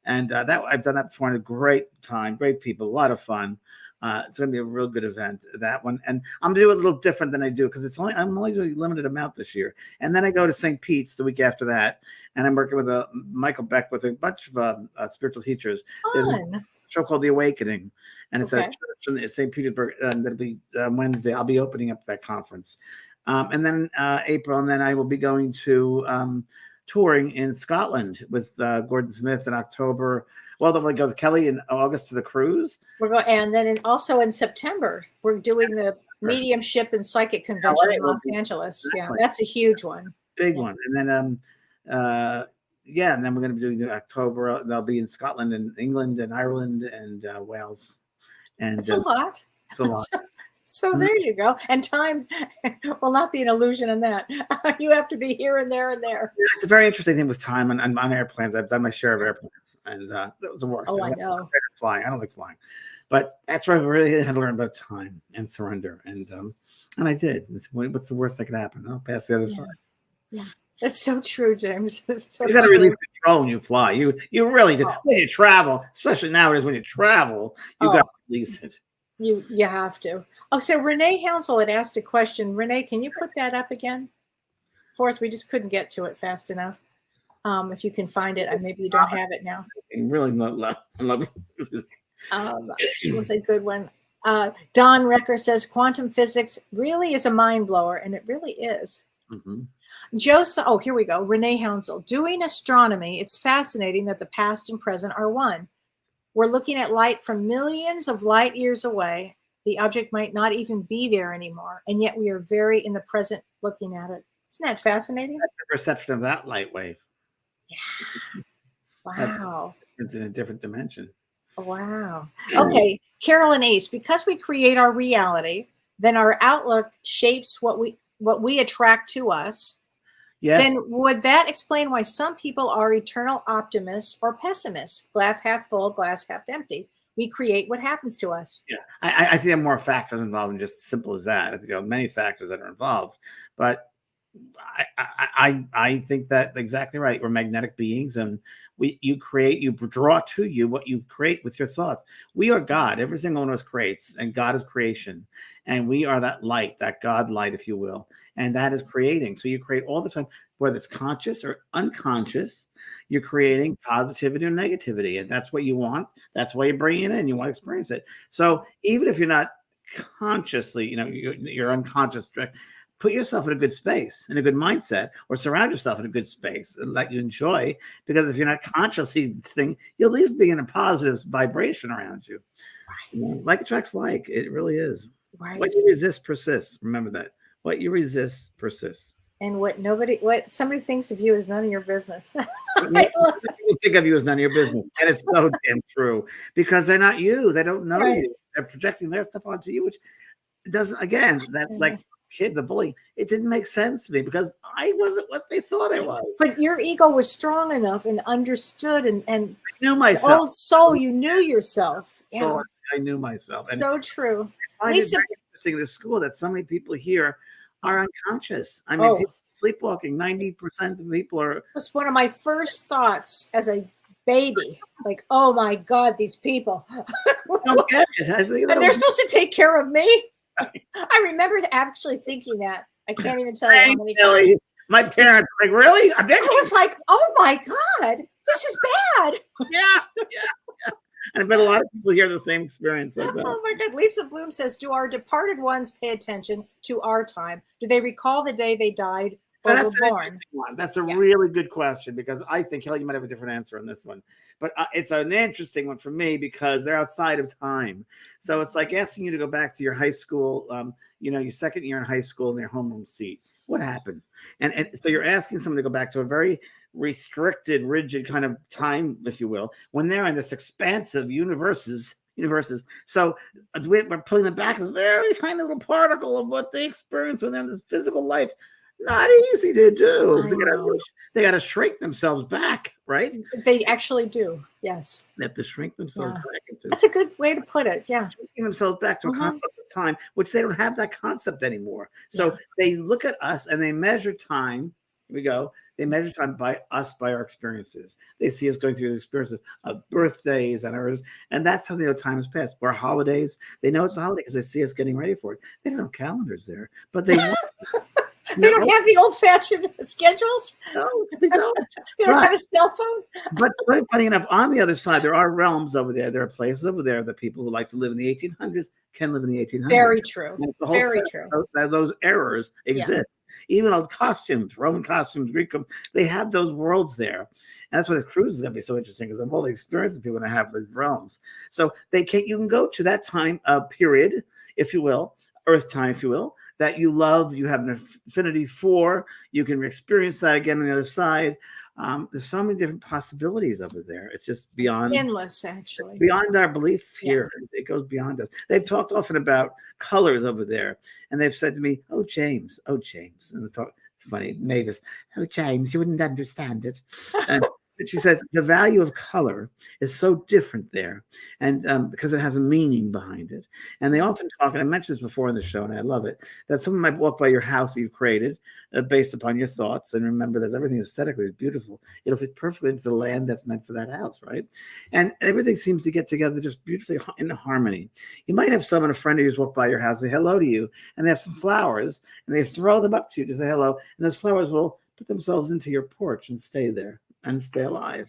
And that I've done that before, and a great time, great people, a lot of fun. It's going to be a real good event, that one. And I'm going to do it a little different than I do, because I'm only doing a limited amount this year. And then I go to St. Pete's the week after that, and I'm working with Michael Beck with a bunch of spiritual teachers. There's a show called The Awakening, and it's at a church in St. Petersburg, and that'll be Wednesday. I'll be opening up that conference. And then April, and then I will be going to touring in Scotland with Gordon Smith in October. Well, then we'll go to Kellee in August to the cruise. We're going, and then also in September, we're doing the mediumship and psychic convention in Los Angeles. Yeah, that's a huge one. Big one. And then, and then we're going to be doing October. They'll be in Scotland and England and Ireland and Wales. And it's a lot. It's a lot. So there you go. And time will not be an illusion in that. You have to be here and there and there. It's a very interesting thing with time on airplanes. I've done my share of airplanes, and that was the worst. Oh, I know. Flying. I don't like flying. But that's where I really had to learn about time and surrender. And I did. What's the worst that could happen? I'll pass the other side. Yeah. That's so true, James. So you got to release control when you fly. You really do. When you travel, especially nowadays when you travel, you got to release it. You have to. Oh, so Renee Hansel had asked a question. Renee, can you put that up again for us? We just couldn't get to it fast enough. If you can find it, maybe you don't have it now. Really love. It was a good one. Don Recker says quantum physics really is a mind blower, and it really is. Mm-hmm. Oh, here we go. Renee Hansel. Doing astronomy, it's fascinating that the past and present are one. We're looking at light from millions of light years away. The object might not even be there anymore, and yet we are very in the present looking at it. Isn't that fascinating? That's the perception of that light wave. Yeah. Wow. It's in a different dimension. Wow. Okay, Carolyn East. Because we create our reality, then our outlook shapes what we attract to us. Yes. Then would that explain why some people are eternal optimists or pessimists? Glass half full, glass half empty. We create what happens to us. Yeah, I think there are more factors involved than just simple as that. I think there are many factors that are involved, but I think that exactly right. We're magnetic beings, and you draw to you what you create with your thoughts. We are God. Every single one of us creates, and God is creation, and we are that light, that God light, if you will, and that is creating. So you create all the time, whether it's conscious or unconscious. You're creating positivity or negativity, and that's what you want. That's why you bring it in. You want to experience it. So even if you're not consciously, you're unconscious. Put yourself in a good space, in a good mindset, or surround yourself in a good space and let you enjoy. Because if you're not consciously thinking, you'll at least be in a positive vibration around you. Right. Like attracts like. It really is. Right. What you resist persists. Remember that. What you resist persists. And what somebody thinks of you is none of your business. People think of you as none of your business, and it's so damn true, because they're not you. They don't know you. They're projecting their stuff onto you, which doesn't. Again, that like kid, the bullying, it didn't make sense to me because I wasn't what they thought I was. But your ego was strong enough and understood, and I knew myself. old soul, you knew yourself. So Yeah, I knew myself. And so true. I find Lisa, it very interesting in this school that so many people here are unconscious. I mean, people sleepwalking. 90% of people are. It was one of my first thoughts as a baby. Like, oh my God, these people. Don't get it. And they're supposed to take care of me. I remember actually thinking that. I can't even tell you how many times. My parents were like, really? I was like, oh my God, this is bad. Yeah. And I bet a lot of people hear the same experience like that. Oh my God. Lisa Bloom says, do our departed ones pay attention to our time? Do they recall the day they died or were born? That's a really good question, because I think, Kellee, you might have a different answer on this one. But it's an interesting one for me because they're outside of time. So it's like asking you to go back to your high school, your second year in high school in your homeroom seat. What happened? And so you're asking someone to go back to a very restricted, rigid kind of time, if you will, when they're in this expansive universes. So we're pulling them back as a very tiny little particle of what they experience when they're in this physical life. Not easy to do. They got to shrink themselves back, right? They actually do. Yes. They have to shrink themselves back into. That's a good way to put it. Yeah. Shrinking themselves back to a concept of time, which they don't have that concept anymore. So they look at us and they measure time. Here we go. They measure time by our experiences. They see us going through the experiences of birthdays and ours, and that's how they know time has passed. Or holidays. They know it's a holiday because they see us getting ready for it. They don't have calendars there, but they They don't have the old-fashioned schedules. No, they don't. They don't have a cell phone. But funny enough, on the other side, there are realms over there. There are places over there that people who like to live in the 1800s can live in the 1800s. Very true. Very true. Those errors exist. Even old costumes, Roman costumes, Greek, they have those worlds there. And that's why the cruise is going to be so interesting, because of all the experiences people want to have with realms. So you can go to that time period, if you will, Earth time, if you will, that you love, you have an affinity for, you can experience that again on the other side. There's so many different possibilities over there. It's just beyond endless, actually. Beyond our belief here. Yeah. It goes beyond us. They've talked often about colors over there, and they've said to me, oh, James. And it's funny, Mavis, oh, James, you wouldn't understand it. But she says the value of color is so different there, and because it has a meaning behind it. And they often talk, and I mentioned this before in the show, and I love it, that someone might walk by your house that you've created based upon your thoughts. And remember that everything aesthetically is beautiful. It'll fit perfectly into the land that's meant for that house, right? And everything seems to get together just beautifully in harmony. You might have a friend who's walk by your house, say hello to you, and they have some flowers, and they throw them up to you to say hello, and those flowers will put themselves into your porch and stay there and stay alive.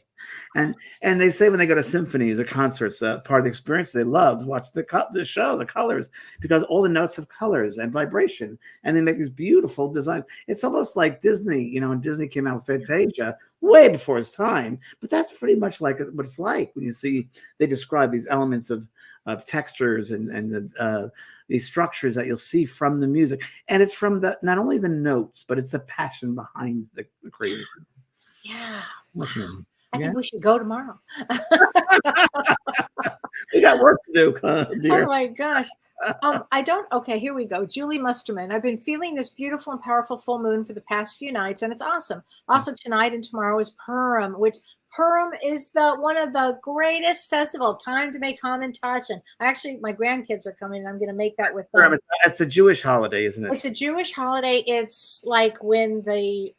And they say when they go to symphonies or concerts, part of the experience they love is watch the show, the colors, because all the notes have colors and vibration, and they make these beautiful designs. It's almost like Disney, when Disney came out with Fantasia way before its time, but that's pretty much like what it's like when you see they describe these elements of textures and these structures that you'll see from the music. And it's from not only the notes, but it's the passion behind the creation. Yeah. Listen, I think we should go tomorrow. We got work to do, dear. Oh my gosh. Okay, here we go. Julie Musterman. I've been feeling this beautiful and powerful full moon for the past few nights, and it's awesome. Also, tonight and tomorrow is Purim, which Purim is one of the greatest festival. Time to make hamantaschen. Actually, my grandkids are coming, and I'm going to make that with them. It's a Jewish holiday, isn't it? It's a Jewish holiday. It's like when the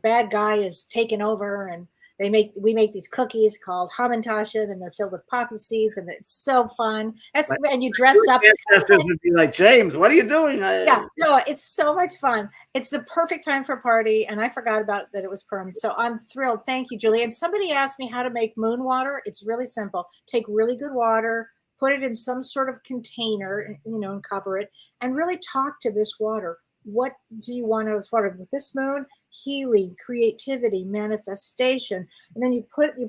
bad guy is taken over, and we make these cookies called hamantaschen, and they're filled with poppy seeds, and it's so fun. And you dress up. Ancestors would be like, James, what are you doing? It's so much fun. It's the perfect time for a party, and I forgot about that it was Purim. So I'm thrilled. Thank you, Julie. And somebody asked me how to make moon water. It's really simple. Take really good water, put it in some sort of container, and cover it, and really talk to this water. What do you want out of this water? With this moon, healing, creativity, manifestation. And then you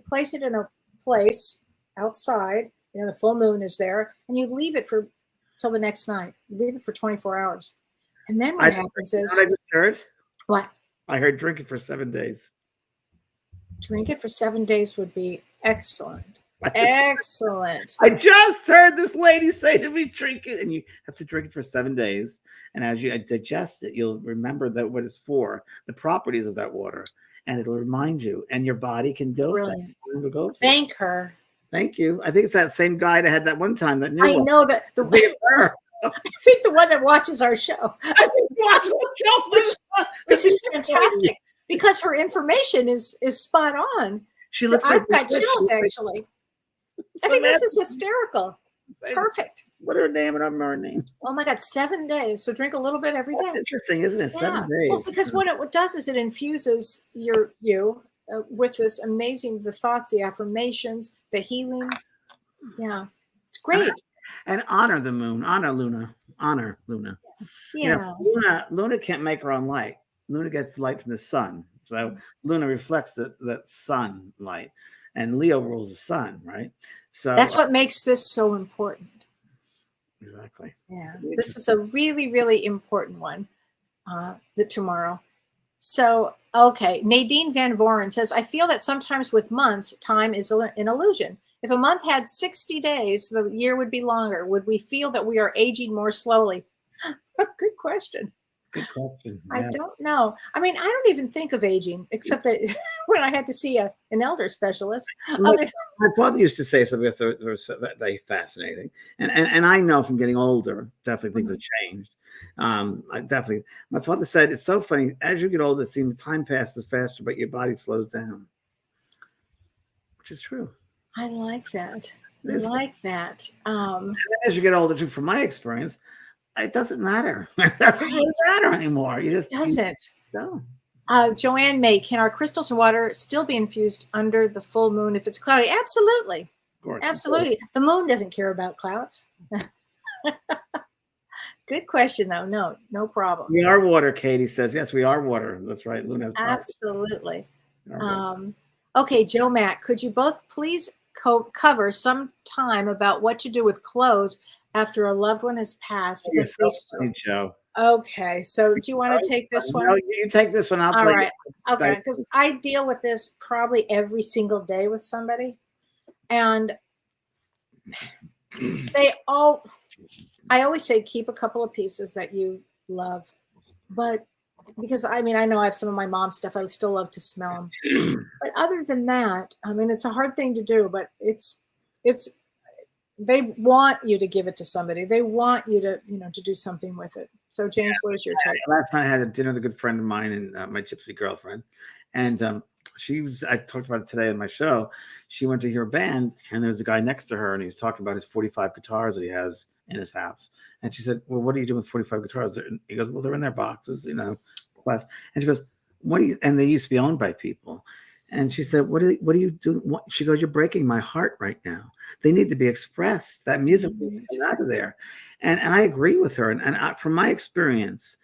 place it in a place outside, the full moon is there, and you leave it till the next night. You leave it for 24 hours. And then what happens is... What I just heard? What? I heard drink it for 7 days. Drink it for 7 days would be excellent. Excellent. I just heard this lady say to me, drink it, and you have to drink it for 7 days. And as you digest it, you'll remember that what it's for, the properties of that water, and it'll remind you, and your body can do Brilliant. that. Thank her. Thank you. I think it's that same guy that had that one time that knew. I know that I think the one that watches our show. This is fantastic because her information is spot on. She looks I've like got chills actually. I think this is hysterical. Perfect. What her name? I don't remember her name. Oh my God, 7 days. So drink a little bit every day. That's interesting, isn't it? 7 days. Well, because what it does is it infuses you with this amazing, the thoughts, the affirmations, the healing. Yeah, it's great. And honor the moon. Honor Luna. Honor Luna. Yeah. Luna can't make her own light. Luna gets light from the sun. So Luna reflects that sunlight. And Leo rules the sun, right? So that's what makes this so important. Exactly. Yeah. This is a really, really important one. Tomorrow. So, okay. Nadine Van Voren says, I feel that sometimes with months, time is an illusion. If a month had 60 days, the year would be longer. Would we feel that we are aging more slowly? Good question. Good question. Yeah. I don't know. I mean, I don't even think of aging, except that when I had to see an elder specialist. My father used to say something that was very fascinating. And I know from getting older, definitely things have changed. My father said, it's so funny. As you get older, it seems time passes faster, but your body slows down. Which is true. I like that. I like that. As you get older, too, from my experience, it doesn't matter. It doesn't really matter anymore. You just doesn't. No. Joanne May, can our crystals and water still be infused under the full moon if it's cloudy? Absolutely. Of course. Absolutely. The moon doesn't care about clouds. Good question, though. No problem. We are water, Katie says. Yes, we are water. That's right. Luna's absolutely. Okay, Joe Mack, could you both please cover some time about what to do with clothes after a loved one has passed? Because Joe. Okay, so do you want to take this one? No, you take this one. All right. Okay, because I deal with this probably every single day with somebody, and I always say keep a couple of pieces that you love, but because I mean I know I have some of my mom's stuff, I still love to smell them. But other than that, I mean it's a hard thing to do, but it's. They want you to give it to somebody. They want you to, to do something with it. So, James, what is your take? Last night I had a dinner with a good friend of mine and my gypsy girlfriend. And I talked about it today on my show. She went to hear a band and there was a guy next to her and he was talking about his 45 guitars that he has in his house. And she said, well, what are you doing with 45 guitars? He goes, well, they're in their boxes, plus. And she goes, and they used to be owned by people. And she said, what are you doing? She goes, you're breaking my heart right now. They need to be expressed. That music needs to come out of there. And I agree with her. And from my experience,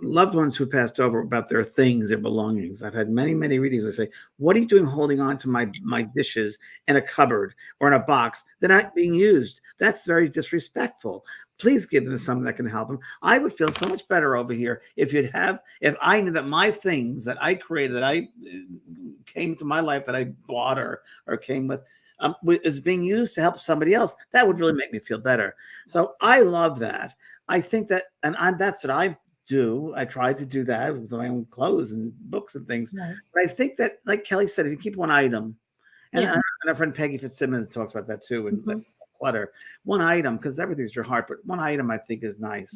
loved ones who passed over about their things, their belongings. I've had many, many readings that say, what are you doing holding on to my dishes in a cupboard or in a box? They're not being used. That's very disrespectful. Please give them to someone that can help them. I would feel so much better over here if I knew that my things that I created, that I came to my life, that I bought or came with, is being used to help somebody else. That would really make me feel better. So I love that. I think that, that's what I do. I tried to do that with my own clothes and books and things. Right. But I think that, like Kellee said, if you keep one item, and our friend Peggy Fitzsimmons talks about that too, and clutter, one item, because everything's your heart, but one item I think is nice.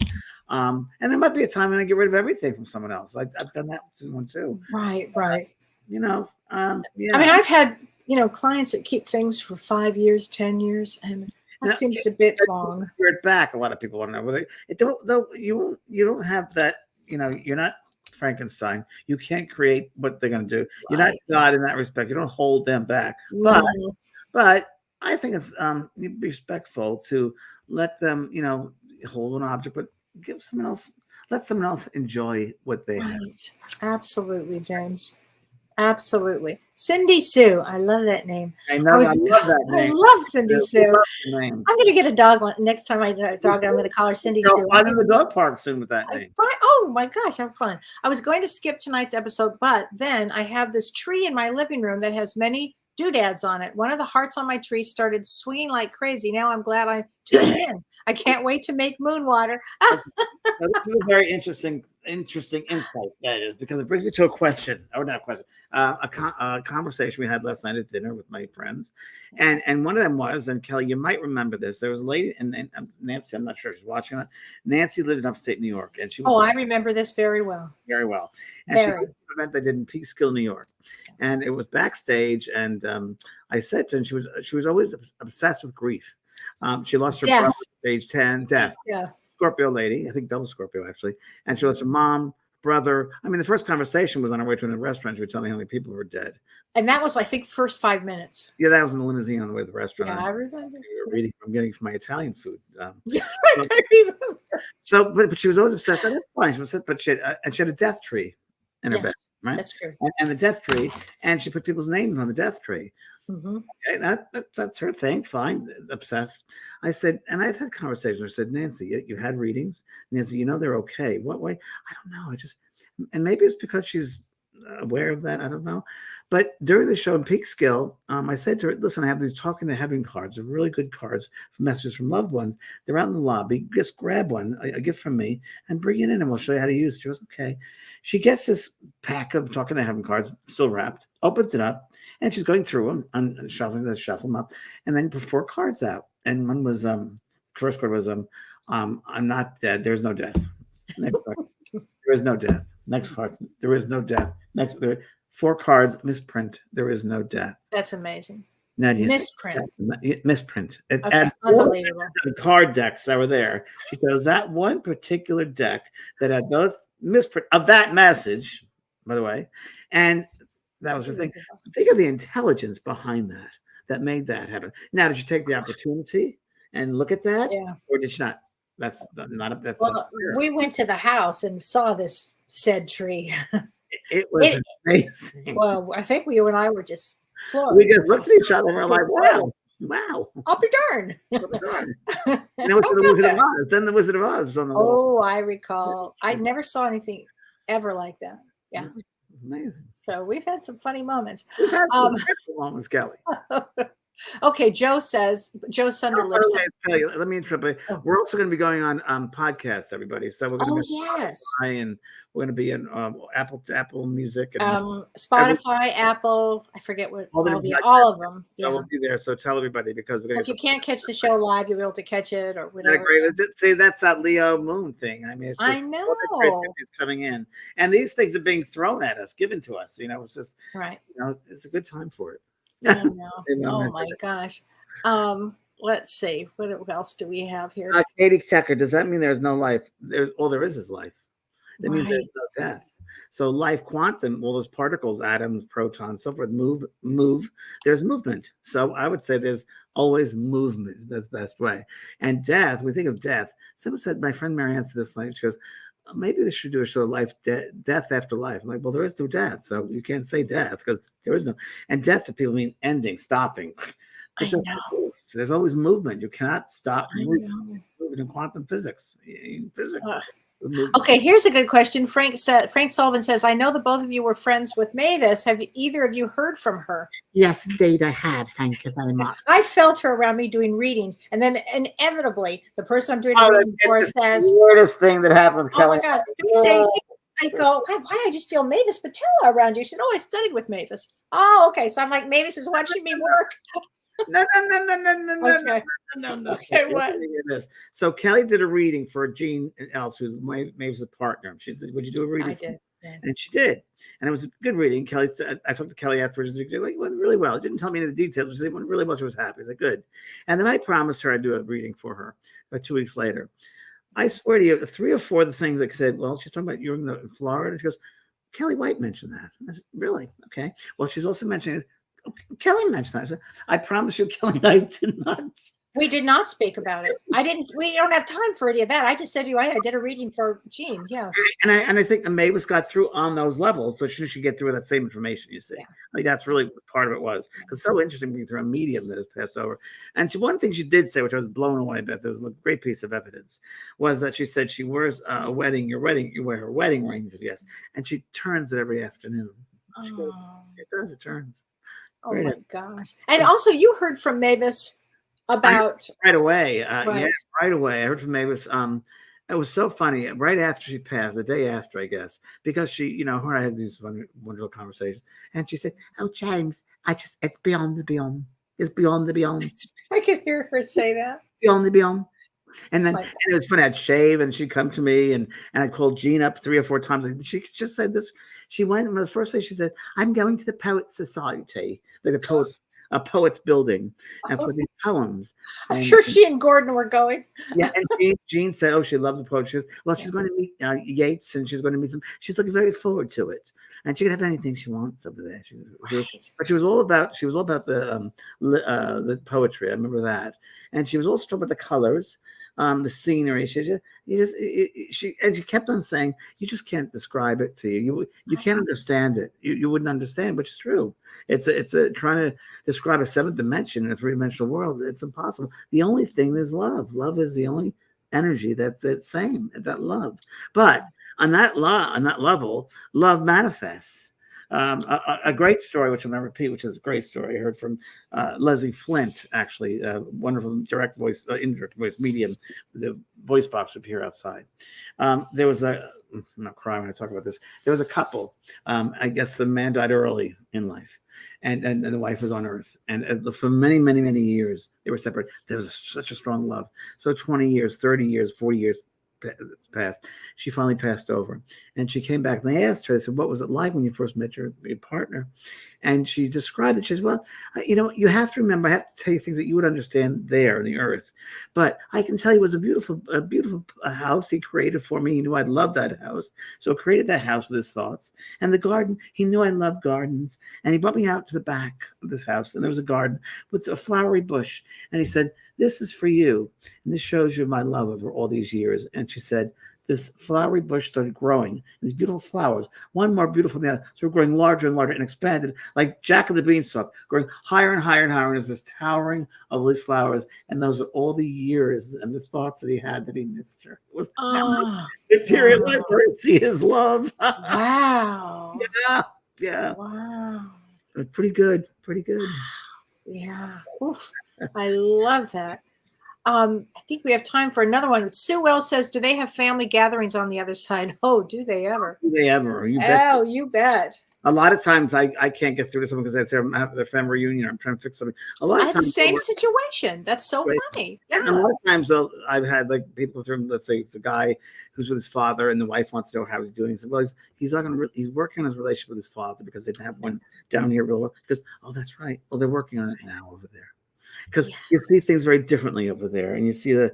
And there might be a time when I get rid of everything from someone else. I've done that with someone too. Right. Yeah. I mean, I've had, clients that keep things for 5 years, 10 years, and that seems a bit long. It back. A lot of people want to know. You don't have that. You're not Frankenstein. You can't create what they're going to do. You're not God in that respect. You don't hold them back. But I think it's respectful to let them, hold an object, but let someone else enjoy what they have. Absolutely, James. Absolutely. Cindy Sue. I love that name. I know. I love that name. I love Cindy Sue. I'm going to get a dog one. Next time I get a dog, I'm going to call her Cindy Sue. I'm in the dog park soon with that name. Oh my gosh, have fun. I was going to skip tonight's episode, but then I have this tree in my living room that has many doodads on it. One of the hearts on my tree started swinging like crazy. Now I'm glad I tuned in. I can't wait to make moon water. Now, this is a very interesting insight, that is, because it brings me to a question, or not a question, a conversation we had last night at dinner with my friends, and one of them was, and Kelly, you might remember this. There was a lady, and Nancy, I'm not sure if she's watching it. Nancy lived in upstate New York, and she was Oh, I remember this very well. very well. And she did an event they did in Peekskill, New York, and it was backstage. And I said to her, and she was always obsessed with grief. She lost her brother at age 10, death. Yeah. Scorpio lady, I think double Scorpio actually, and she lost her mom, brother. I mean, the first conversation was on our way to a restaurant. She would tell me how many people were dead, and that was, I think, first 5 minutes. Yeah, that was in the limousine on the way to the restaurant. Yeah, I remember. I'm getting from my Italian food. Yeah, I remember. So, but she was always obsessed. That's fine. She was obsessed, but she had a death tree in her bed, right? That's true. And the death tree, and she put people's names on the death tree. Mm-hmm. Okay, that's her thing. Fine, obsessed. I said, and I've had conversations. I said, Nancy, you had readings. Nancy, they're okay. What way? I don't know. And maybe it's because she's aware of that. I don't know. But during the show in Peekskill, I said to her, listen, I have these talking to heaven cards. They're really good cards for messages from loved ones. They're out in the lobby. Just grab one, a gift from me, and bring it in, and we'll show you how to use it. She goes, okay. She gets this pack of talking to heaven cards, still wrapped, opens it up, and she's going through them and shuffle them up, and then put 4 cards out. And one was, first card was, I'm not dead. There's no death. Next card, there is no death. Next card, there is no death. Next, 4 cards, misprint. There is no death. That's amazing. Now, Misprint. Misprint. Okay. Unbelievable. The card decks that were there. She goes, that one particular deck that had both misprint of that message, by the way, and that was her thing. Think of the intelligence behind that made that happen. Now, did you take the opportunity and look at that? Yeah. Or did she not? That's not. That's well, we went to the house and saw this said tree. It was amazing. Well, I think you and I were just floored. We just looked at each other and we're like, wow. I'll be darned. And then was the Wizard of Oz. Then the Wizard of Oz was on the wall. Oh, I recall. I never saw anything ever like that. Yeah. Amazing. So we've had some funny moments. We've had some moments, Kelly. Okay, Joe Sunderlip says, Kelly, let me interrupt. We're also going to be going on podcasts, everybody. So we're going to be and we're going to be in Apple Music, and Spotify, Apple. I forget what all of them. So we'll be there. So tell everybody, because we're going if you can't catch the show live, you'll be able to catch it or whatever. See, that's that Leo Moon thing. I mean, I know it's coming in, and these things are being thrown at us, given to us. It's just right. It's a good time for it. I know. Oh my gosh. Let's see. What else do we have here? Katie Tucker, does that mean there's no life? All there is life. That means there's no death. So life, quantum, all those particles, atoms, protons, so forth, move. There's movement. So I would say there's always movement. That's the best way. And death, we think of death. Someone said, my friend Marianne said this night, she goes, maybe they should do a show life, death after life. I'm like, well, there is no death. So you can't say death because there is no. And death to people mean ending, stopping. There's always movement. You cannot stop moving in quantum physics. Okay, here's a good question. Frank Sullivan says, I know that both of you were friends with Mavis. Have either of you heard from her? Yes, indeed, I have. Thank you very much. I felt her around me doing readings, and then inevitably, the person I'm doing a reading for says, the weirdest thing that happened with Kelly. Oh my God. I go, why? I just feel Mavis Patilla around you. She said, I studied with Mavis. Oh, okay. So I'm like, Mavis is watching me work. No. Okay, what? So Kelly did a reading for Jean Else, who Mavis' partner. She said, would you do a reading? I did. Yeah. And she did. And it was a good reading. Kelly said, I talked to Kelly afterwards. It went really well. It didn't tell me any of the details. She said it went really well. She was happy. I said, good. And then I promised her I'd do a reading for her 2 weeks later. I swear to you, 3 or 4 of the things I said, well, she's talking about you in Florida. She goes, Kelly White mentioned that. I said, really? Okay. Well, she's also mentioning, Kelly mentioned that. I said, I promise you, Kelly, I did not. We did not speak about it. We don't have time for any of that. I just said to you, I did a reading for Jean. Yeah. And I think Mavis got through on those levels. So she should get through that same information, you see. Yeah. Like that's really what part of it was. Because so interesting being through a medium that has passed over. And one thing she did say, which I was blown away by, it was a great piece of evidence, was that she said she wears you wear her wedding ring, yes. And she turns it every afternoon. She goes, it does, it turns. Oh Great. my gosh. And also you heard from Mavis about Right away. Right. Yeah, right away. I heard from Mavis. It was so funny. Right after she passed, the day after, I guess, because she, her and I had these funny, wonderful conversations, and she said, "Oh, James, it's beyond the beyond. It's beyond the beyond. I could hear her say that. Beyond the beyond." And then My and it was funny. I'd shave, and she'd come to me, and I'd call Jean up 3 or 4 times. She just said this. She went, and the first thing she said, "I'm going to the Poets Society, like a poets building, and for these poems." I'm And sure she and Gordon were going. yeah, and Jean said, "Oh, she loved the poetry." Well, she's going to meet Yeats, and she's going to meet some. She's looking very forward to it, and she can have anything she wants over there. But she was all about the poetry. I remember that, and she was also talking about the colors, the scenery. She kept on saying, "You just can't describe it to you. You can't understand it. You wouldn't understand," which is true. It's trying to describe a 7th dimension in a 3-dimensional world. It's impossible. The only thing is love. Love is the only energy that's the same, that love. But on that level, love manifests. A great story, which I'm going to repeat, which is a great story. I heard from Leslie Flint, actually, wonderful direct voice, indirect voice medium. The voice box would appear outside. There was I'm not crying when I talk about this. There was a couple. I guess the man died early in life, and the wife was on Earth. And for many, many, many years, they were separated. There was such a strong love. So 20 years, 30 years, 40 years passed. She finally passed over, and she came back, and they asked her, they said, "What was it like when you first met your partner?" And she described it. She says, "Well, you have to remember, I have to tell you things that you would understand there in the earth, but I can tell you it was a beautiful house he created for me. He knew I'd love that house, so created that house with his thoughts. And the garden, he knew I loved gardens, and he brought me out to the back of this house, and there was a garden with a flowery bush, and he said, 'This is for you, and this shows you my love over all these years.'" And she said, this flowery bush started growing, these beautiful flowers, one more beautiful than the other, so we're growing larger and larger and expanded like Jack of the Beanstalk, growing higher and higher and higher. And there's this towering of these flowers, and those are all the years and the thoughts that he had that he missed her. It was material for to see his love. Wow. Yeah. Wow. Pretty good. Pretty good. Yeah. Oof. I love that. I think we have time for another one. Sue Wells says, "Do they have family gatherings on the other side?" Oh, do they ever? Do they ever? You bet. Oh, you bet. A lot of times I can't get through to someone because that's their family reunion. I'm trying to fix something. A lot I of had times the same situation. That's so funny. And a lot of times I've had like people from, let's say, the guy who's with his father, and the wife wants to know how he's doing. He said, "Well, he's not going to. He's working on his relationship with his father because they didn't have one down here real well." Because, "Oh, that's right. Well, they're working on it now over there." Because you see things very differently over there, and you see the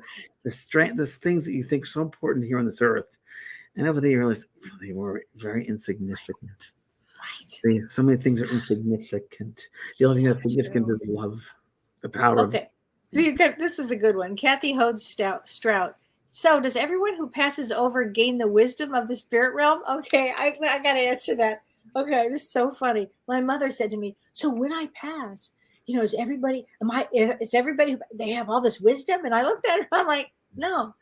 strength, the things that you think so important here on this earth, and over there you realize they were very insignificant. Right. So many things are insignificant. The only thing that's significant is love, the power. Okay. This is a good one. Kathy Hodes Strout. "So does everyone who passes over gain the wisdom of the spirit realm?" Okay, I got to answer that. Okay, this is so funny. My mother said to me, "So when I pass, is everybody, they have all this wisdom?" And I looked at her, I'm like, "No,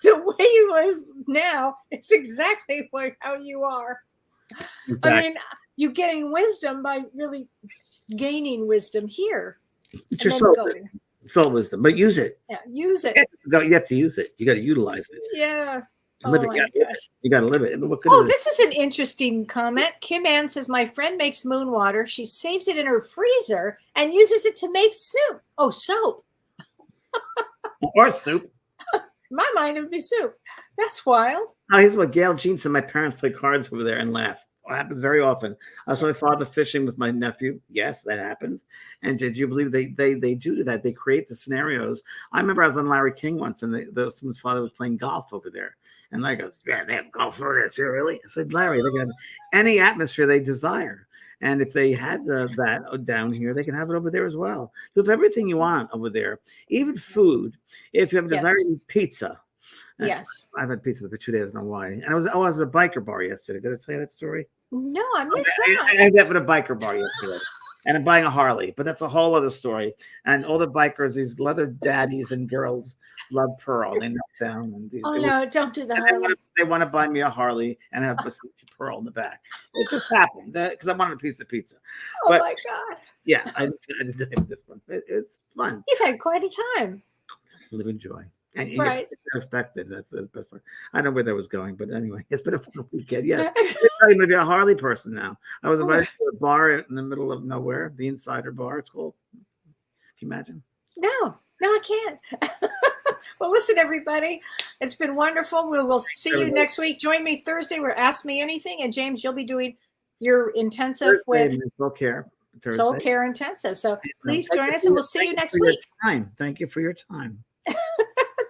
the way you live now is exactly how you are." Exactly. I mean, you getting wisdom by really gaining wisdom here. It's your soul wisdom, but use it. Yeah, use it. You have to use it. You got to utilize it. Yeah. Live it. You got to live it. This is an interesting comment. Kim Ann says, "My friend makes moon water. She saves it in her freezer and uses it to make soup." Oh, soap. Or soup. My mind would be soup. That's wild. Oh, here's what Gail Jean said. "My parents play cards over there and laugh." It happens very often. I saw my father fishing with my nephew. Yes, that happens. And did you believe they do that? They create the scenarios. I remember I was on Larry King once, and someone's father was playing golf over there. And I go, "Yeah, they have golf over there too, really?" I said, "Larry, they can have any atmosphere they desire. And if they had that down here, they can have it over there as well. You have everything you want over there, even food. If you have a desire to eat pizza." Yes. I've had pizza for 2 days. I don't know why. And I was at a biker bar yesterday. Did I say that story? No, I missed that. I ended up at a biker bar yesterday. and I'm buying a Harley, but that's a whole other story. And all the bikers, these leather daddies and girls, love Pearl. They knock down. And these, no, don't do that. They want to buy me a Harley and have a Pearl in the back. It just happened because I wanted a piece of pizza. Oh but, my God. Yeah, I just did this one. It's fun. You've had quite a time. Live in joy. And Right. it's unexpected. That's the best part. I don't know where that was going, but anyway, it's been a fun weekend. Yeah. I'm going to be a Harley person now. I was invited to a bar in the middle of nowhere, the Insider Bar, it's called. Can you imagine? No, I can't. Well, listen, everybody. It's been wonderful. We will see you next week. Join me Thursday. We're Ask Me Anything. And James, you'll be doing your intensive with Soul Care. Thursday. Soul Care Intensive. So please join us and we'll see you next week. Thank you for your time.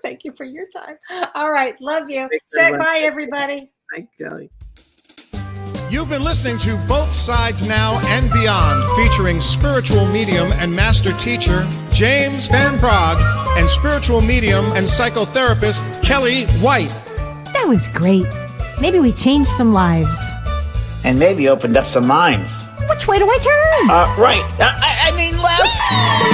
Thank you for your time. All right. Love you. Say bye, everybody. Thank you, Kellee. You've been listening to Both Sides Now and Beyond, featuring spiritual medium and master teacher James Van Praagh and spiritual medium and psychotherapist Kellee White. That was great. Maybe we changed some lives. And maybe opened up some minds. Which way do I turn? Right. I mean left.